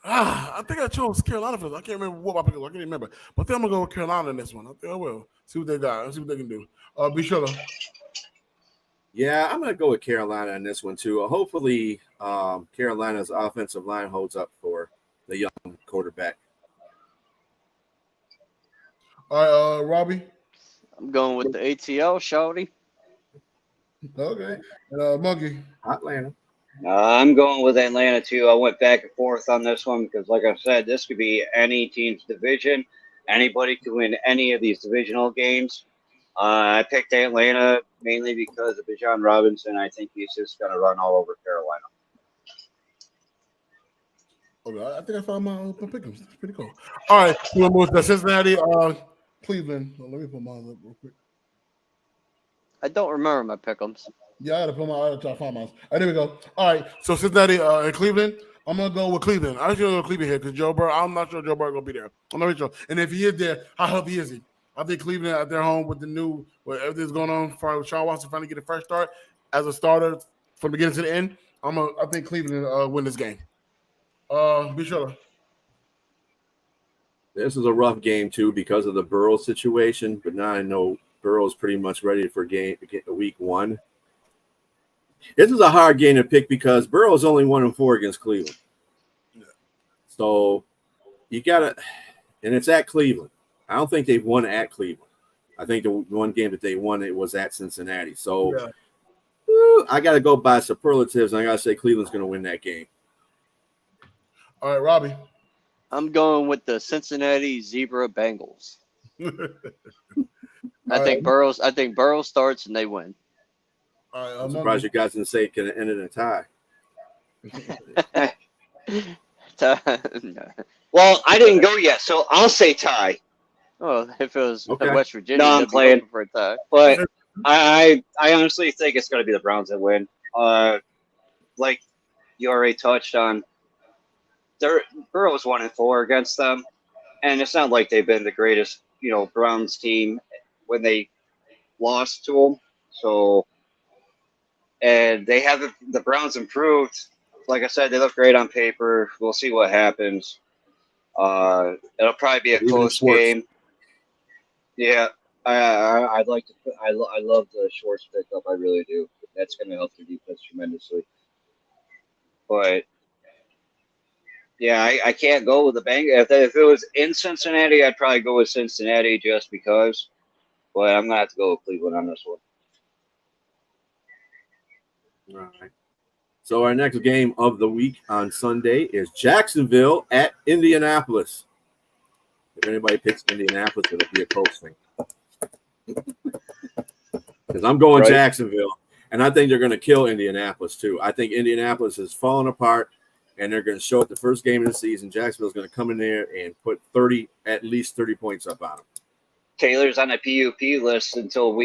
I think I chose Carolina first. I can't remember what my pick was. I can't remember. But I think I'm gonna go with Carolina in this one. I think I will. See what they got. Let's see what they can do. Be sure. Yeah, I'm going to go with Carolina in this one too. Hopefully, Carolina's offensive line holds up for the young quarterback. All right, Robbie. I'm going with the ATL, shawty. Okay. Monkey. Atlanta. I'm going with Atlanta too. I went back and forth on this one because, like I said, this could be any team's division. Anybody could win any of these divisional games. I picked Atlanta mainly because of Bijan Robinson. I think he's just going to run all over Carolina. Okay, I think I found my pick. It's pretty cool. All right, we'll move to Cincinnati, Cleveland. Let me put mine up real quick. I don't remember my pick'ems. Yeah, I had to put my. I had to try to find mine. All right, there we go. All right, so Cincinnati and Cleveland. I'm gonna go with Cleveland. I'm just gonna go with Cleveland here because Joe Burrow. I'm not sure Joe Burrow gonna be there. I'm not really sure. And if he is there, how healthy is he? I think Cleveland at their home with the new, with everything's going on, for Sean Watson finally get a fresh start as a starter from the beginning to the end. I think Cleveland win this game. Be sure. This is a rough game too because of the Burrow situation, but now I know Burrow's pretty much ready for week one. This is a hard game to pick because Burrow's only 1-4 against Cleveland. Yeah. So you gotta, and it's at Cleveland. I don't think they've won at Cleveland. I think the one game that they won, it was at Cincinnati. So I got to go by superlatives, and I got to say Cleveland's going to win that game. All right, Robbie. I'm going with the Cincinnati Zebra Bengals. I think Burrow starts and they win. All right, I'm surprised you guys didn't say it can end in a tie. No. Well, I didn't go yet, so I'll say tie. Oh, if it was Okay. West Virginia, No, I'm they'd be playing. looking for a tie. But I honestly think it's going to be the Browns that win. Like you already touched on, Burrow's 1-4 against them, and it's not like they've been the greatest, Browns team when they lost to them. So, and they have the Browns improved. Like I said, they look great on paper. We'll see what happens. It'll probably be a close game. Yeah, I'd like to. I love the Schwartz pickup. I really do. That's going to help their defense tremendously. But yeah, I can't go with the Bengals. If it was in Cincinnati, I'd probably go with Cincinnati just because. But I'm gonna have to go with Cleveland on this one. All right. So our next game of the week on Sunday is Jacksonville at Indianapolis. If anybody picks Indianapolis, it'll be a close thing. Because I'm going Jacksonville, and I think they're going to kill Indianapolis too. I think Indianapolis is falling apart, and they're going to show it the first game of the season. Jacksonville's going to come in there and put at least 30 points up on them. Taylor's on a PUP list until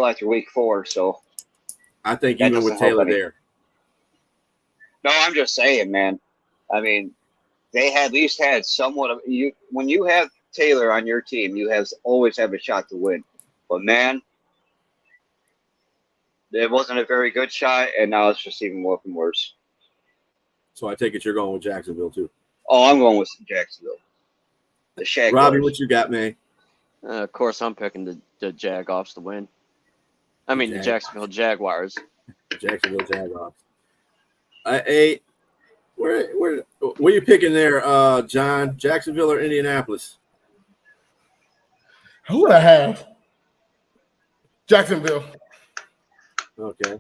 after week 4, so I think even with Taylor there. No, I'm just saying, man. I mean, they at least had somewhat of you. When you have Taylor on your team, you always have a shot to win. But man, It wasn't a very good shot, and now it's just even looking worse. So I take it you're going with Jacksonville too. Oh, I'm going with Jacksonville. The Shaq. Robbie, what you got, man? Of course, I'm picking the Jagoffs to win. I mean, the Jag- Jacksonville Jaguars. Jacksonville Jaguars. Where you picking there, John? Jacksonville or Indianapolis? Who would I have? Jacksonville. Okay.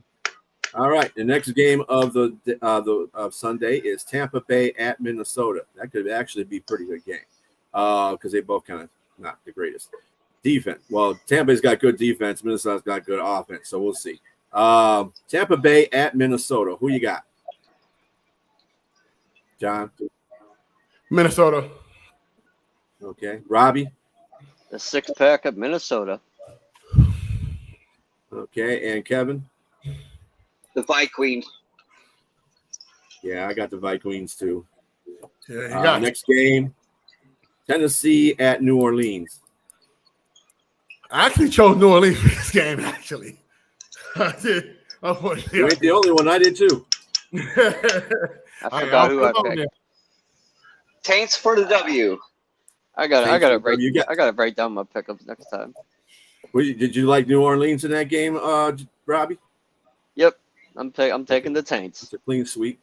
All right. The next game of the of Sunday is Tampa Bay at Minnesota. That could actually be a pretty good game because they both kind of not the greatest defense. Well, Tampa's got good defense. Minnesota's got good offense. So we'll see. Tampa Bay at Minnesota. Who you got? John? Minnesota. Okay. Robbie? The six-pack of Minnesota. Okay. And Kevin? The Vikings. Yeah, I got the Vikings too. Yeah, you got it. Next game, Tennessee at New Orleans. I actually chose New Orleans for this game, actually. I did. Unfortunately, You ain't the only one. I did too. I forgot who I picked. Taints for the W. I got to write down my pickups next time. Did you like New Orleans in that game, Robbie? Yep, I'm taking the Taints. It's a clean sweep.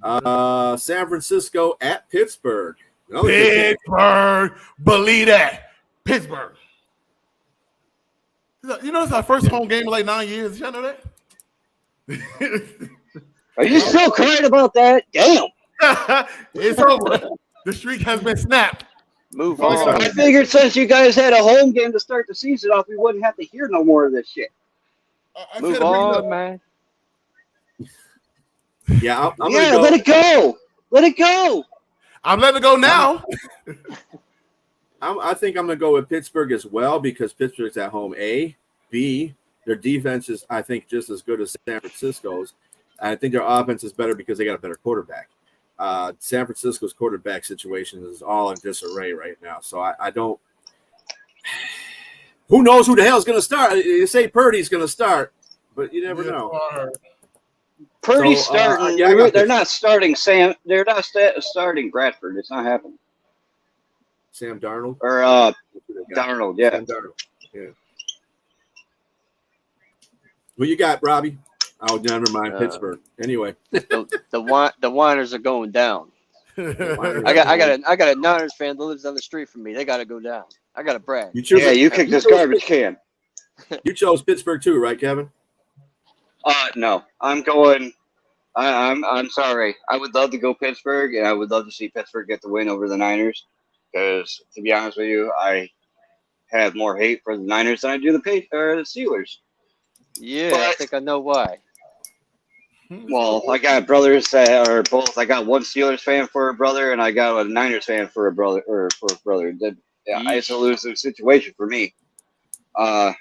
San Francisco at Pittsburgh. Another good game. Pittsburgh. Believe that. Pittsburgh. You know, it's our first home game in like 9 years. Y'all know that? Are you still crying about that? Damn. It's over. The streak has been snapped. Move Oh, on. I figured since you guys had a home game to start the season off, we wouldn't have to hear no more of this shit. I Move said to bring it on, up. man. Yeah, I'm Yeah, gonna go. let it go. Let it go. I'm letting it go now. I think I'm going to go with Pittsburgh as well because Pittsburgh's at home. A, B, their defense is, I think, just as good as San Francisco's. I think their offense is better because they got a better quarterback. San Francisco's quarterback situation is all in disarray right now. So I don't. Who knows who the hell is going to start? You say Purdy's going to start, but you never know. Purdy's So, starting. yeah, I got they're this. not starting Sam. They're not starting Bradford. It's not happening. Sam Darnold. Or Darnold. Yeah. Sam Darnold. Yeah. Who you got, Robbie? Oh, never mind. Pittsburgh. Anyway, The Whiners are going down. I got a Niners fan that lives down the street from me. They got to go down. I got to brag. you chose, Yeah, you kicked this garbage can. you chose Pittsburgh too, right, Kevin? No, I'm going. I'm sorry. I would love to go Pittsburgh, and I would love to see Pittsburgh get the win over the Niners. Because to be honest with you, I have more hate for the Niners than I do the Steelers. Yeah, I think I know why. Well, I got brothers that are both. I got one Steelers fan for a brother, and I got a Niners fan for a brother. It's a losing situation for me. But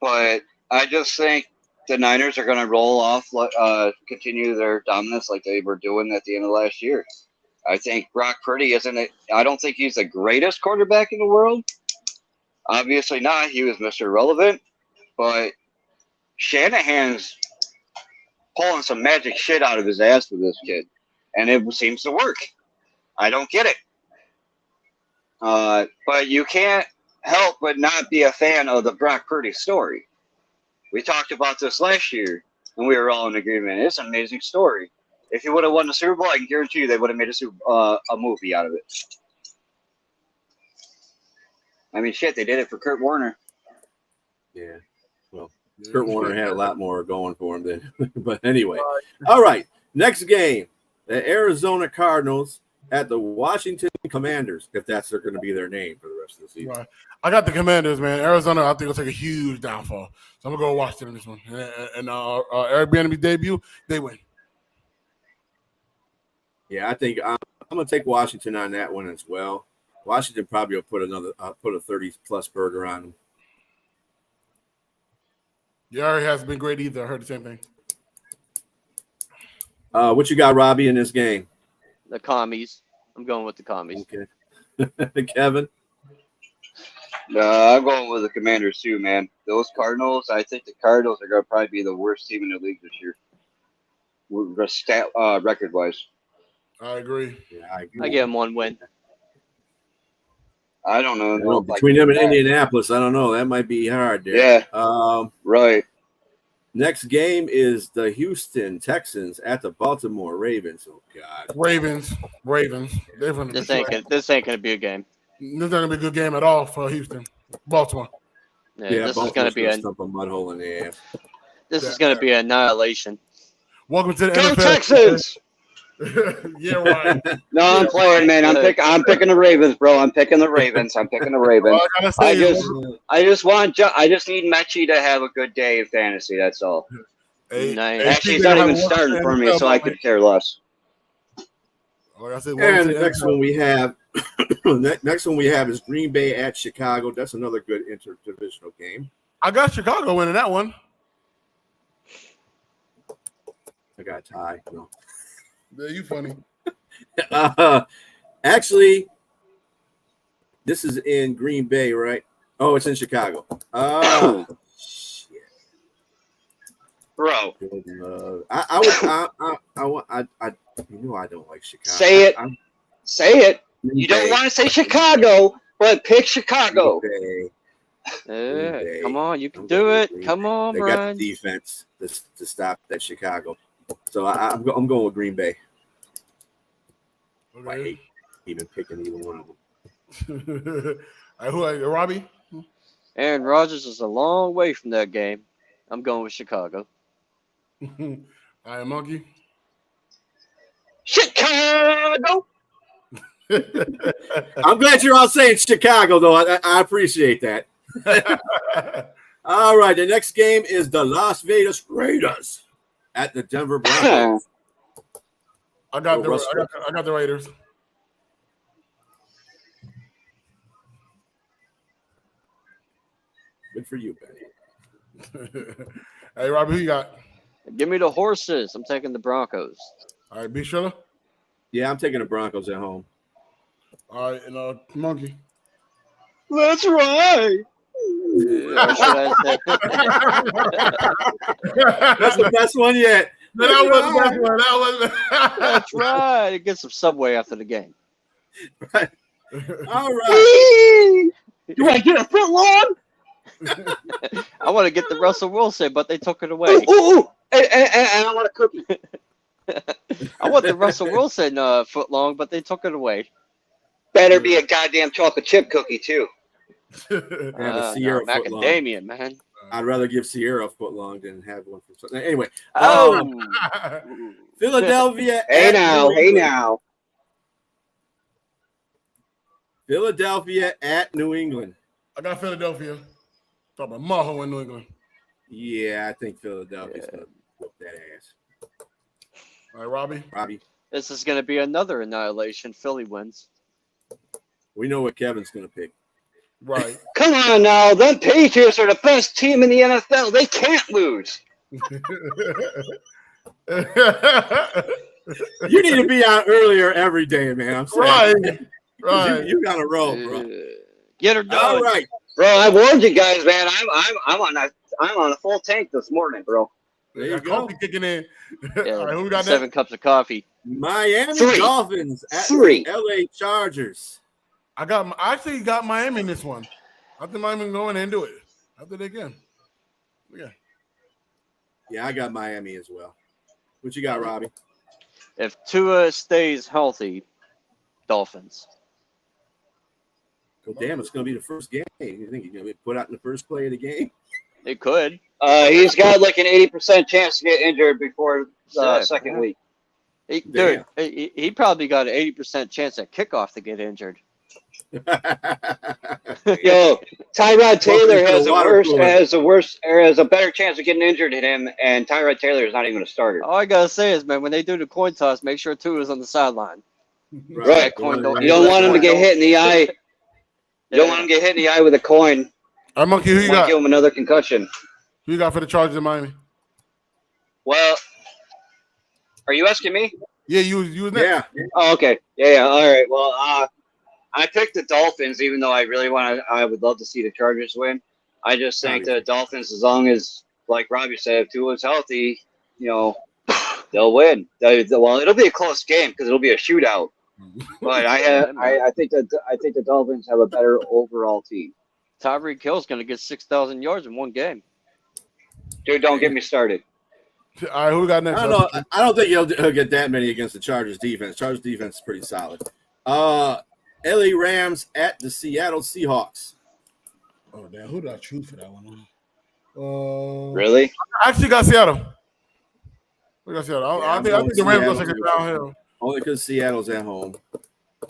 I just think the Niners are going to roll off, continue their dominance like they were doing at the end of last year. I think Brock Purdy I don't think he's the greatest quarterback in the world. Obviously not. He was Mr. Irrelevant. But Shanahan's pulling some magic shit out of his ass with this kid. And it seems to work. I don't get it. But you can't help but not be a fan of the Brock Purdy story. We talked about this last year, and we were all in agreement. It's an amazing story. If he would have won the Super Bowl, I can guarantee you they would have made a movie out of it. I mean, shit, they did it for Kurt Warner. Yeah. Well, Kurt Warner had a lot more going for him than. But anyway, all right. Next game, the Arizona Cardinals at the Washington Commanders, if that's going to be their name for the rest of the season. Right. I got the Commanders, man. Arizona, I think will take a huge downfall. So I'm gonna go Washington in this one. And Eric Bieniemy debut, they win. Yeah, I think I'm going to take Washington on that one as well. Washington probably will put a 30-plus burger on them. Yari hasn't been great either. I heard the same thing. What you got, Robbie, in this game? The commies. I'm going with the commies. Okay. Kevin? I'm going with the Commanders too, man. Those Cardinals, I think the Cardinals are going to probably be the worst team in the league this year, record-wise. I agree. Yeah, I agree. I give him 1 win. I don't know. Well, between them and Indianapolis, I don't know. That might be hard there. Yeah. Right. Next game is the Houston Texans at the Baltimore Ravens. Oh God. Ravens. This ain't gonna be a game. This not gonna be a good game at all for Houston. Baltimore. Yeah, this is gonna be stump a mud hole in the ass. This is gonna be annihilation. Welcome to the Go NFL. Texans! Yeah, right. No, I'm playing, man. I'm picking the Ravens, bro. I'm picking the Ravens. All I gotta say is, I just need Mechie to have a good day in fantasy. That's all. hey, Nice. Actually, he's not even starting for me, so I could care less. Like I said, And the next one we have, is Green Bay at Chicago. That's another good interdivisional game. I got Chicago winning that one. I got a tie. No. Yeah, you funny. Actually, this is in Green Bay, right? Oh, it's in Chicago. Shit. Bro, You know I don't like Chicago. say it. Say it. You don't want to say Chicago, but pick Chicago. Bay. Come on, you can do it. Come on, They got Brian. the defense to stop that Chicago. So I'm going with Green Bay. I Okay. hate even picking either one of them. Who are you, Robbie? Aaron Rodgers is a long way from that game. I'm going with Chicago. All right, Monkey. Chicago. I'm glad you're all saying Chicago, though. I appreciate that. All right, the next game is the Las Vegas Raiders at the Denver Broncos. I got Oh, the Russell. I got the Raiders. Good for you, Benny. Hey, Robbie, who you got? Give me the horses. I'm taking the Broncos. All right, B. Shiller. Yeah, I'm taking the Broncos at home. All right, and Monkey. That's right. Or should I say- That's the best one yet. No, that wasn't the best one. That was. That's right. Get some Subway after the game. All right. Do I get a foot long? I want to get the Russell Wilson, but they took it away. Ooh. And I want a cookie. I want the Russell Wilson foot long, but they took it away. Better be a goddamn chocolate chip cookie, too. I have a Sierra no, foot long. macadamia, man. I'd rather give Sierra a foot long than have one for something. Anyway, Oh, Philadelphia. Hey at now. New Hey England. now. Philadelphia at New England. I got Philadelphia. Talk about Maho in New England. Yeah, I think Philadelphia's going to whoop that ass. All right, Robbie. Robbie, this is going to be another annihilation. Philly wins. we know what Kevin's going to pick. Right. Come on now. Them Patriots are the best team in the NFL. They can't lose. You need to be out earlier every day, man. I'm sorry. Right. You got to roll, bro. Get her done. All right. Bro, I warned you guys, man. I'm on a full tank this morning, bro. There you Got go. coffee kicking in. Yeah, All right, who got 7 that? cups of coffee. Miami 3. Dolphins at 3. LA Chargers. I actually got Miami in this one. I think Miami can go in and do it. I think they can. Yeah. Yeah, I got Miami as well. What you got, Robbie? If Tua stays healthy, Dolphins. Well, damn, it's going to be the first game. You think he's going to be put out in the first play of the game? It could. He's got like an 80% chance to get injured before the Sick. second week. Dude, he probably got an 80% chance at kickoff to get injured. Yo, Tyrod Taylor has a better chance of getting injured than him, and Tyrod Taylor is not even a starter. All I gotta say is, man, when they do the coin toss, make sure Tua's on the sideline. Right. Coin don't- You don't want him to get hit in the eye. You don't want him to get hit in the eye with a coin. All right, Monkey, who you Might got? give him another concussion. Who you got for the Chargers in Miami? Well, are you asking me? Yeah, you was next. Yeah. Oh, okay. Yeah. All right. Well, I picked the Dolphins, even though I would love to see the Chargers win. I just think the Dolphins, as long as, like Robbie said, if Tua's healthy, they'll win. Well, it'll be a close game because it'll be a shootout. But I think the Dolphins have a better overall team. Tyreek Hill's going to get 6,000 yards in one game. Dude, don't get me started. All right, who we got next? I don't know. I don't think he'll get that many against the Chargers defense. Chargers defense is pretty solid. LA Rams at the Seattle Seahawks. Oh damn, who did I choose for that one? Really? I actually got Seattle. We got Seattle. I think the Rams gonna take it downhill. Only because Seattle's at home.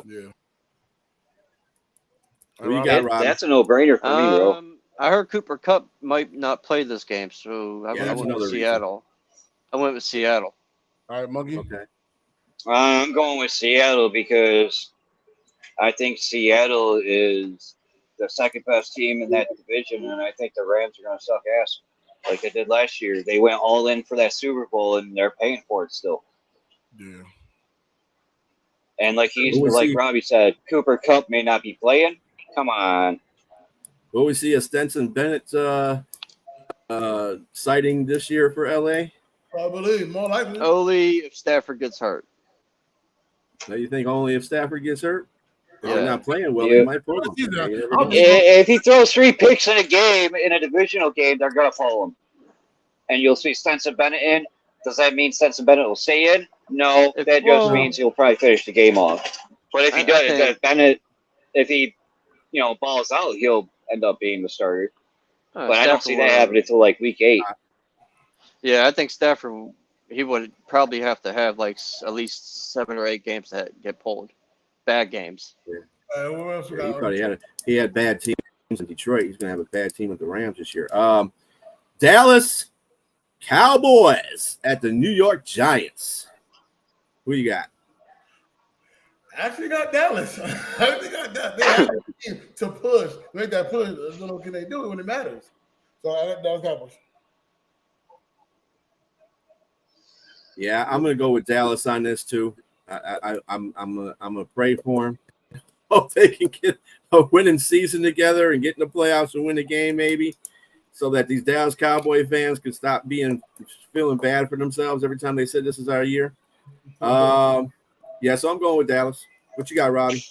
Yeah. Who you got, Rob? That's a no-brainer for me, bro. I heard Cooper Kupp might not play this game, so I went with Seattle. I went with Seattle. All right, Monkey. Okay. I'm going with Seattle because I think Seattle is the second best team in that division, and I think the Rams are going to suck ass like they did last year. They went all in for that Super Bowl, and they're paying for it still. Yeah. And like Robbie said, Cooper Kupp may not be playing. Come on. Will we see a Stetson Bennett sighting this year for LA? Probably, more likely. Only if Stafford gets hurt. Now you think only if Stafford gets hurt? Yeah. They're not playing well. Yeah. They might pull him. If he throws 3 picks in a game, in a divisional game, they're going to follow him. And you'll see Stetson Bennett in. Does that mean Stetson Bennett will stay in? No, that just means he'll probably finish the game off. But if he does, Bennett, if he, balls out, he'll end up being the starter. But I don't see that happening until like week 8. Yeah, I think Stafford, he would probably have to have like at least 7 or 8 games that get pulled. Bad games. He had bad teams in Detroit. He's going to have a bad team with the Rams this year. Dallas Cowboys at the New York Giants. Who you got? I actually got Dallas. I actually got that. They have a team to push. Make that push. Can they do it when it matters? So I got Dallas Cowboys. Yeah, I'm gonna go with Dallas on this too. I'm gonna pray for him. Hope they can get a winning season together and get in the playoffs and win a game maybe, so that these Dallas Cowboy fans can stop feeling bad for themselves every time they say this is our year. Yeah, so I'm going with Dallas. What you got, Robbie?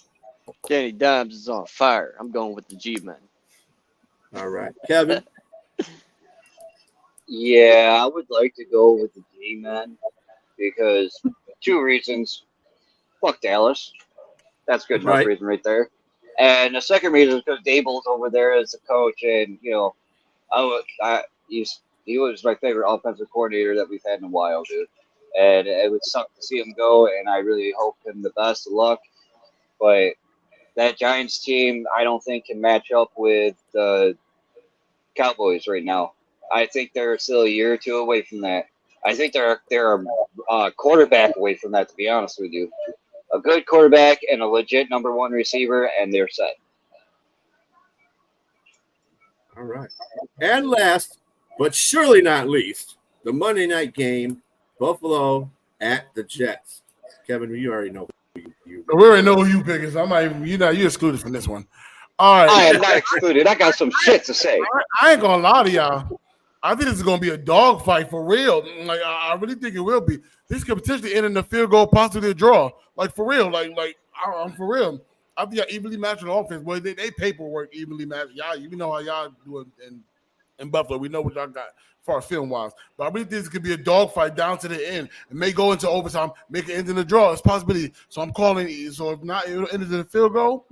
Danny Dimes is on fire. I'm going with the G-Men. All right, Kevin. Yeah, I would like to go with the G-Men because 2 reasons. Fuck Dallas. That's good enough reason right there. And the second reason is because Dable's over there as a coach, and he was my favorite offensive coordinator that we've had in a while, dude. And it would suck to see him go, and I really hope him the best of luck. But that Giants team, I don't think can match up with the Cowboys right now. I think they're still a year or 2 away from that. I think they're a quarterback away from that, to be honest with you. A good quarterback and a legit number 1 receiver, and they're set. All right. And last, but surely not least, the Monday night game, Buffalo at the Jets. Kevin, you already know who you We already know who you picking, so I'm not even you're excluded from this one. All right. I am not excluded. I got some shit to say. I ain't gonna lie to y'all. I think this is gonna be a dogfight for real. Like I really think it will be. This could potentially end in a field goal, possibly a draw. Like for real. Like I'm for real. I think y'all evenly matched on offense. Boy, they paperwork evenly matched. Y'all, you know how y'all do it in Buffalo. We know what y'all got as far as film wise. But I really think this could be a dogfight down to the end. It may go into overtime, make it end in a draw. It's a possibility. So I'm calling. So if not, it'll end in a field goal.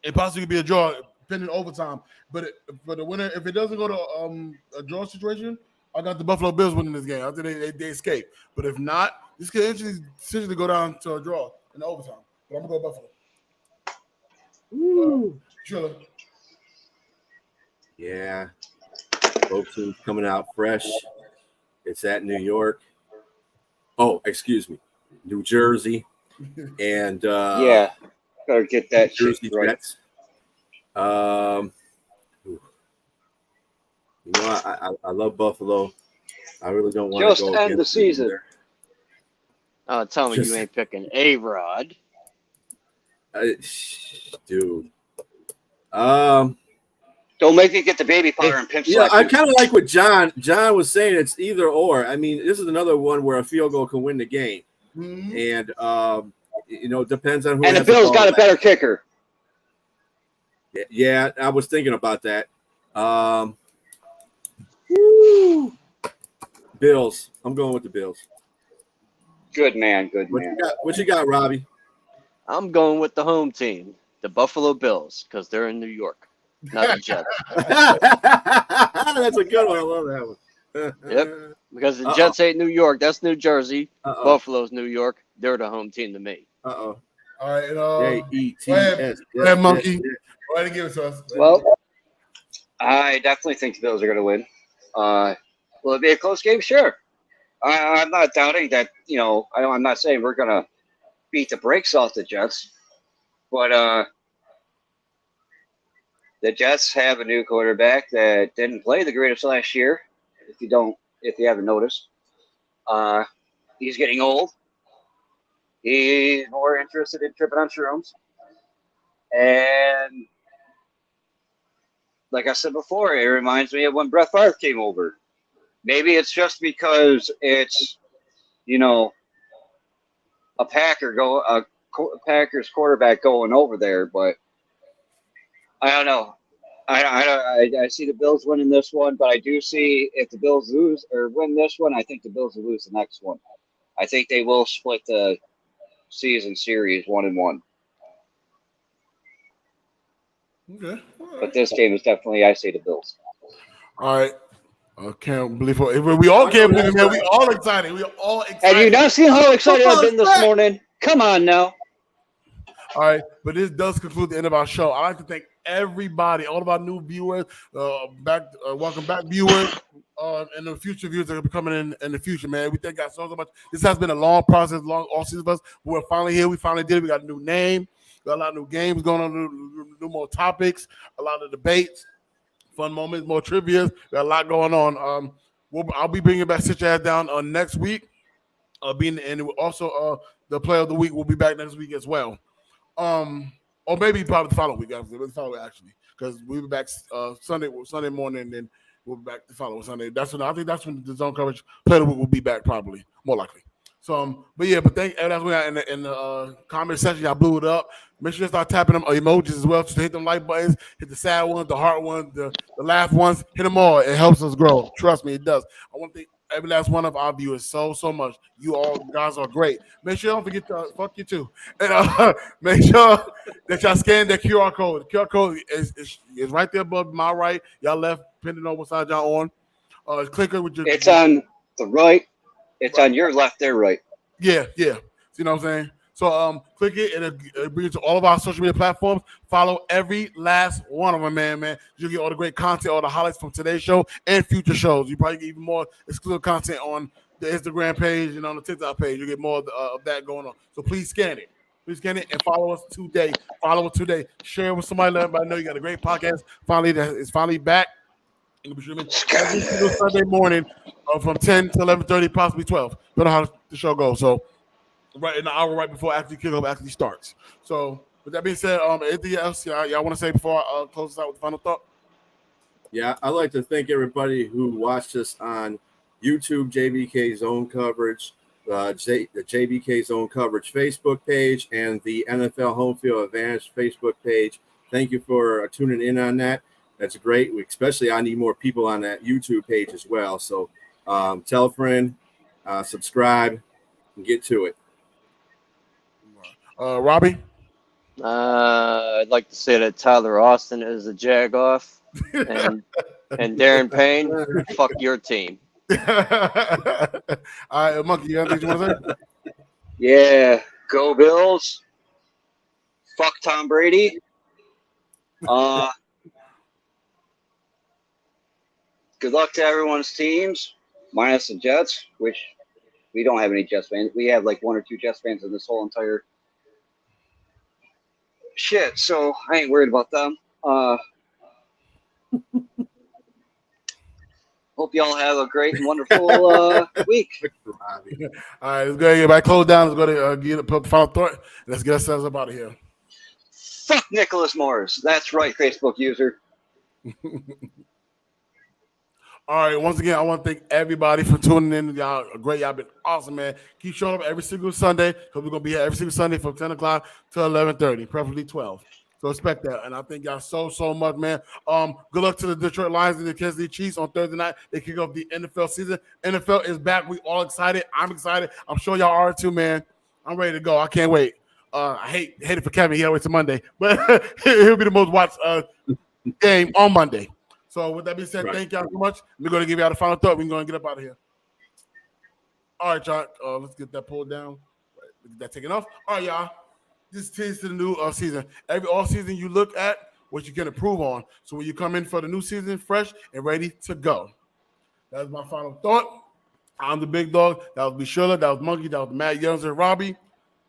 It possibly could be a draw, depending on overtime. But for the winner, if it doesn't go to a draw situation, I got the Buffalo Bills winning this game. I think they escape. But if not, this could essentially go down to a draw in the overtime. But I'm gonna go Buffalo. Woo. Sure. Yeah. Both teams coming out fresh. It's at New York. Oh, excuse me. New Jersey. And yeah. Better get that Jersey right. Jets. I love Buffalo. I really don't want Just to go end against the season. them Tell me you ain't picking A-Rod. Dude. Don't make me get the baby powder and pimp Yeah, slap I you. kind of like what John was saying. It's either or. I mean, this is another one where a field goal can win the game, and it depends on who. And the has Bills ball got a last. better kicker. Yeah, I was thinking about that. Bills. I'm going with the Bills. Good man, good What man. you got, Robbie? I'm going with the home team, the Buffalo Bills, because they're in New York, not the Jets. That's a good one. I love that one. Yep. Because the Uh-oh. Jets ain't New York. That's New Jersey. Uh-oh. Buffalo's New York. They're the home team to me. Uh-oh. All right, J-E-T-S. go ahead, Monkey. Go ahead and give it to us. Well, I definitely think the Bills are going to win. Will it be a close game? Sure. I'm not doubting that. I'm not saying we're going to beat the brakes off the Jets, but the Jets have a new quarterback that didn't play the greatest last year. If you haven't noticed, he's getting old. He's more interested in tripping on shrooms, and like I said before, it reminds me of when Brett Favre came over. Maybe it's just because it's, a Packers quarterback going over there, but I don't know. I see the Bills winning this one, but I do see if the Bills lose or win this one, I think the Bills will lose the next one. I think they will split the season series 1-1. Okay. But this game is definitely, I say, the Bills. All right. I can't believe it. We all can't believe it, man. We all excited. We all excited. Have you not seen how excited I've been this morning? Come on now. All right, but this does conclude the end of our show. I'd like to thank everybody, all of our new viewers, welcome back viewers, and the future viewers that are coming in the future, man. We thank God so much. This has been a long process, long all season of us. We're finally here. We finally did it. We got a new name. We got a lot of new games going on, new more topics, a lot of debates, fun moments, more trivia. We got a lot going on. I'll be bringing back Sit Your Ass Down next week. And also the Player of the Week will be back next week as well. Or maybe probably the following week, actually, because we'll be back Sunday morning, and then we'll be back the following Sunday. I think that's when the zone coverage Player of the Week will be back, probably but thank everyone in the comment section. Y'all blew it up. Make sure you start tapping them emojis as well. Just hit them like buttons, hit the sad ones, the heart ones, the laugh ones. Hit them all. It helps us grow. Trust me, it does. I want to thank every last one of our viewers so much. You all guys are great. Make sure you don't forget to fuck you too. And make sure that y'all scan that QR code. The QR code is right there above my right, y'all left, depending on what side y'all on. Click it with your. It's on the right. It's on your left, their right. Yeah. See what I'm saying? So click it, and it brings you to all of our social media platforms. Follow every last one of them, man. You'll get all the great content, all the highlights from today's show and future shows. You probably get even more exclusive content on the Instagram page and on the TikTok page. You get more of that going on. So please scan it. And follow us today. Share it with somebody. Let everybody know you got a great podcast. It's finally back. It'll be streaming every single Sunday morning from 10 to 11:30, possibly 12. Don't know how the show goes. So right in the hour right before kickoff actually starts. So with that being said, anything else y'all want to say before I close this out with the final thought? Yeah, I'd like to thank everybody who watched us on YouTube, JBK Zone Coverage, the JBK Zone Coverage Facebook page, and the NFL Home Field Advantage Facebook page. Thank you for tuning in on that. That's great. Especially, I need more people on that YouTube page as well. So tell a friend, subscribe, and get to it. Robbie? I'd like to say that Tyler Austin is a jag-off, and Darren Payne, fuck your team. All right, Monkey, you have anything you want to say? Yeah, go Bills. Fuck Tom Brady. Good luck to everyone's teams, minus the Jets, which we don't have any Jets fans. We have like one or two Jets fans in this whole entire shit, so I ain't worried about them. Hope y'all have a great and wonderful week. All right, let's go ahead and get back closed down. Let's go to put the final thought. Let's get ourselves up out of here. Fuck Nicholas Morris. That's right, Facebook user. All right, once again, I want to thank everybody for tuning in. Y'all are great. Y'all been awesome, man. Keep showing up every single Sunday because we're going to be here every single Sunday from 10 o'clock to 11:30, preferably 12. So expect that. And I thank y'all so much, man. Good luck to the Detroit Lions and the Kansas City Chiefs on Thursday night. They kick off the NFL season. NFL is back. We all excited. I'm excited. I'm sure y'all are too, man. I'm ready to go. I can't wait. I hate it for Kevin. He got to wait till Monday. But he'll be the most watched game on Monday. So with that being said, Thank y'all so much. We're going to give y'all the final thought. We're going to get up out of here. All right, y'all. Let's get that pulled down. Get that taken off. All right, y'all. This is to the new season. Every off season you look at what you can improve on. So when you come in for the new season, fresh and ready to go. That's my final thought. I'm the big dog. That was B. Shirley. That was Monkey. That was Matt Youngs and Robbie.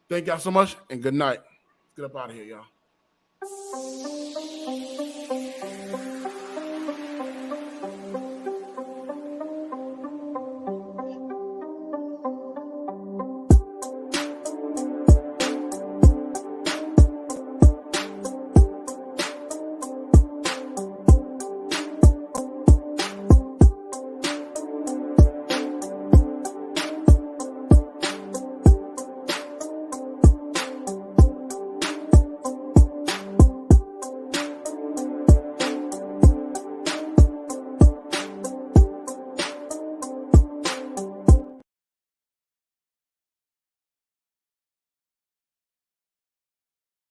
Thank y'all so much and good night. Let's get up out of here, y'all.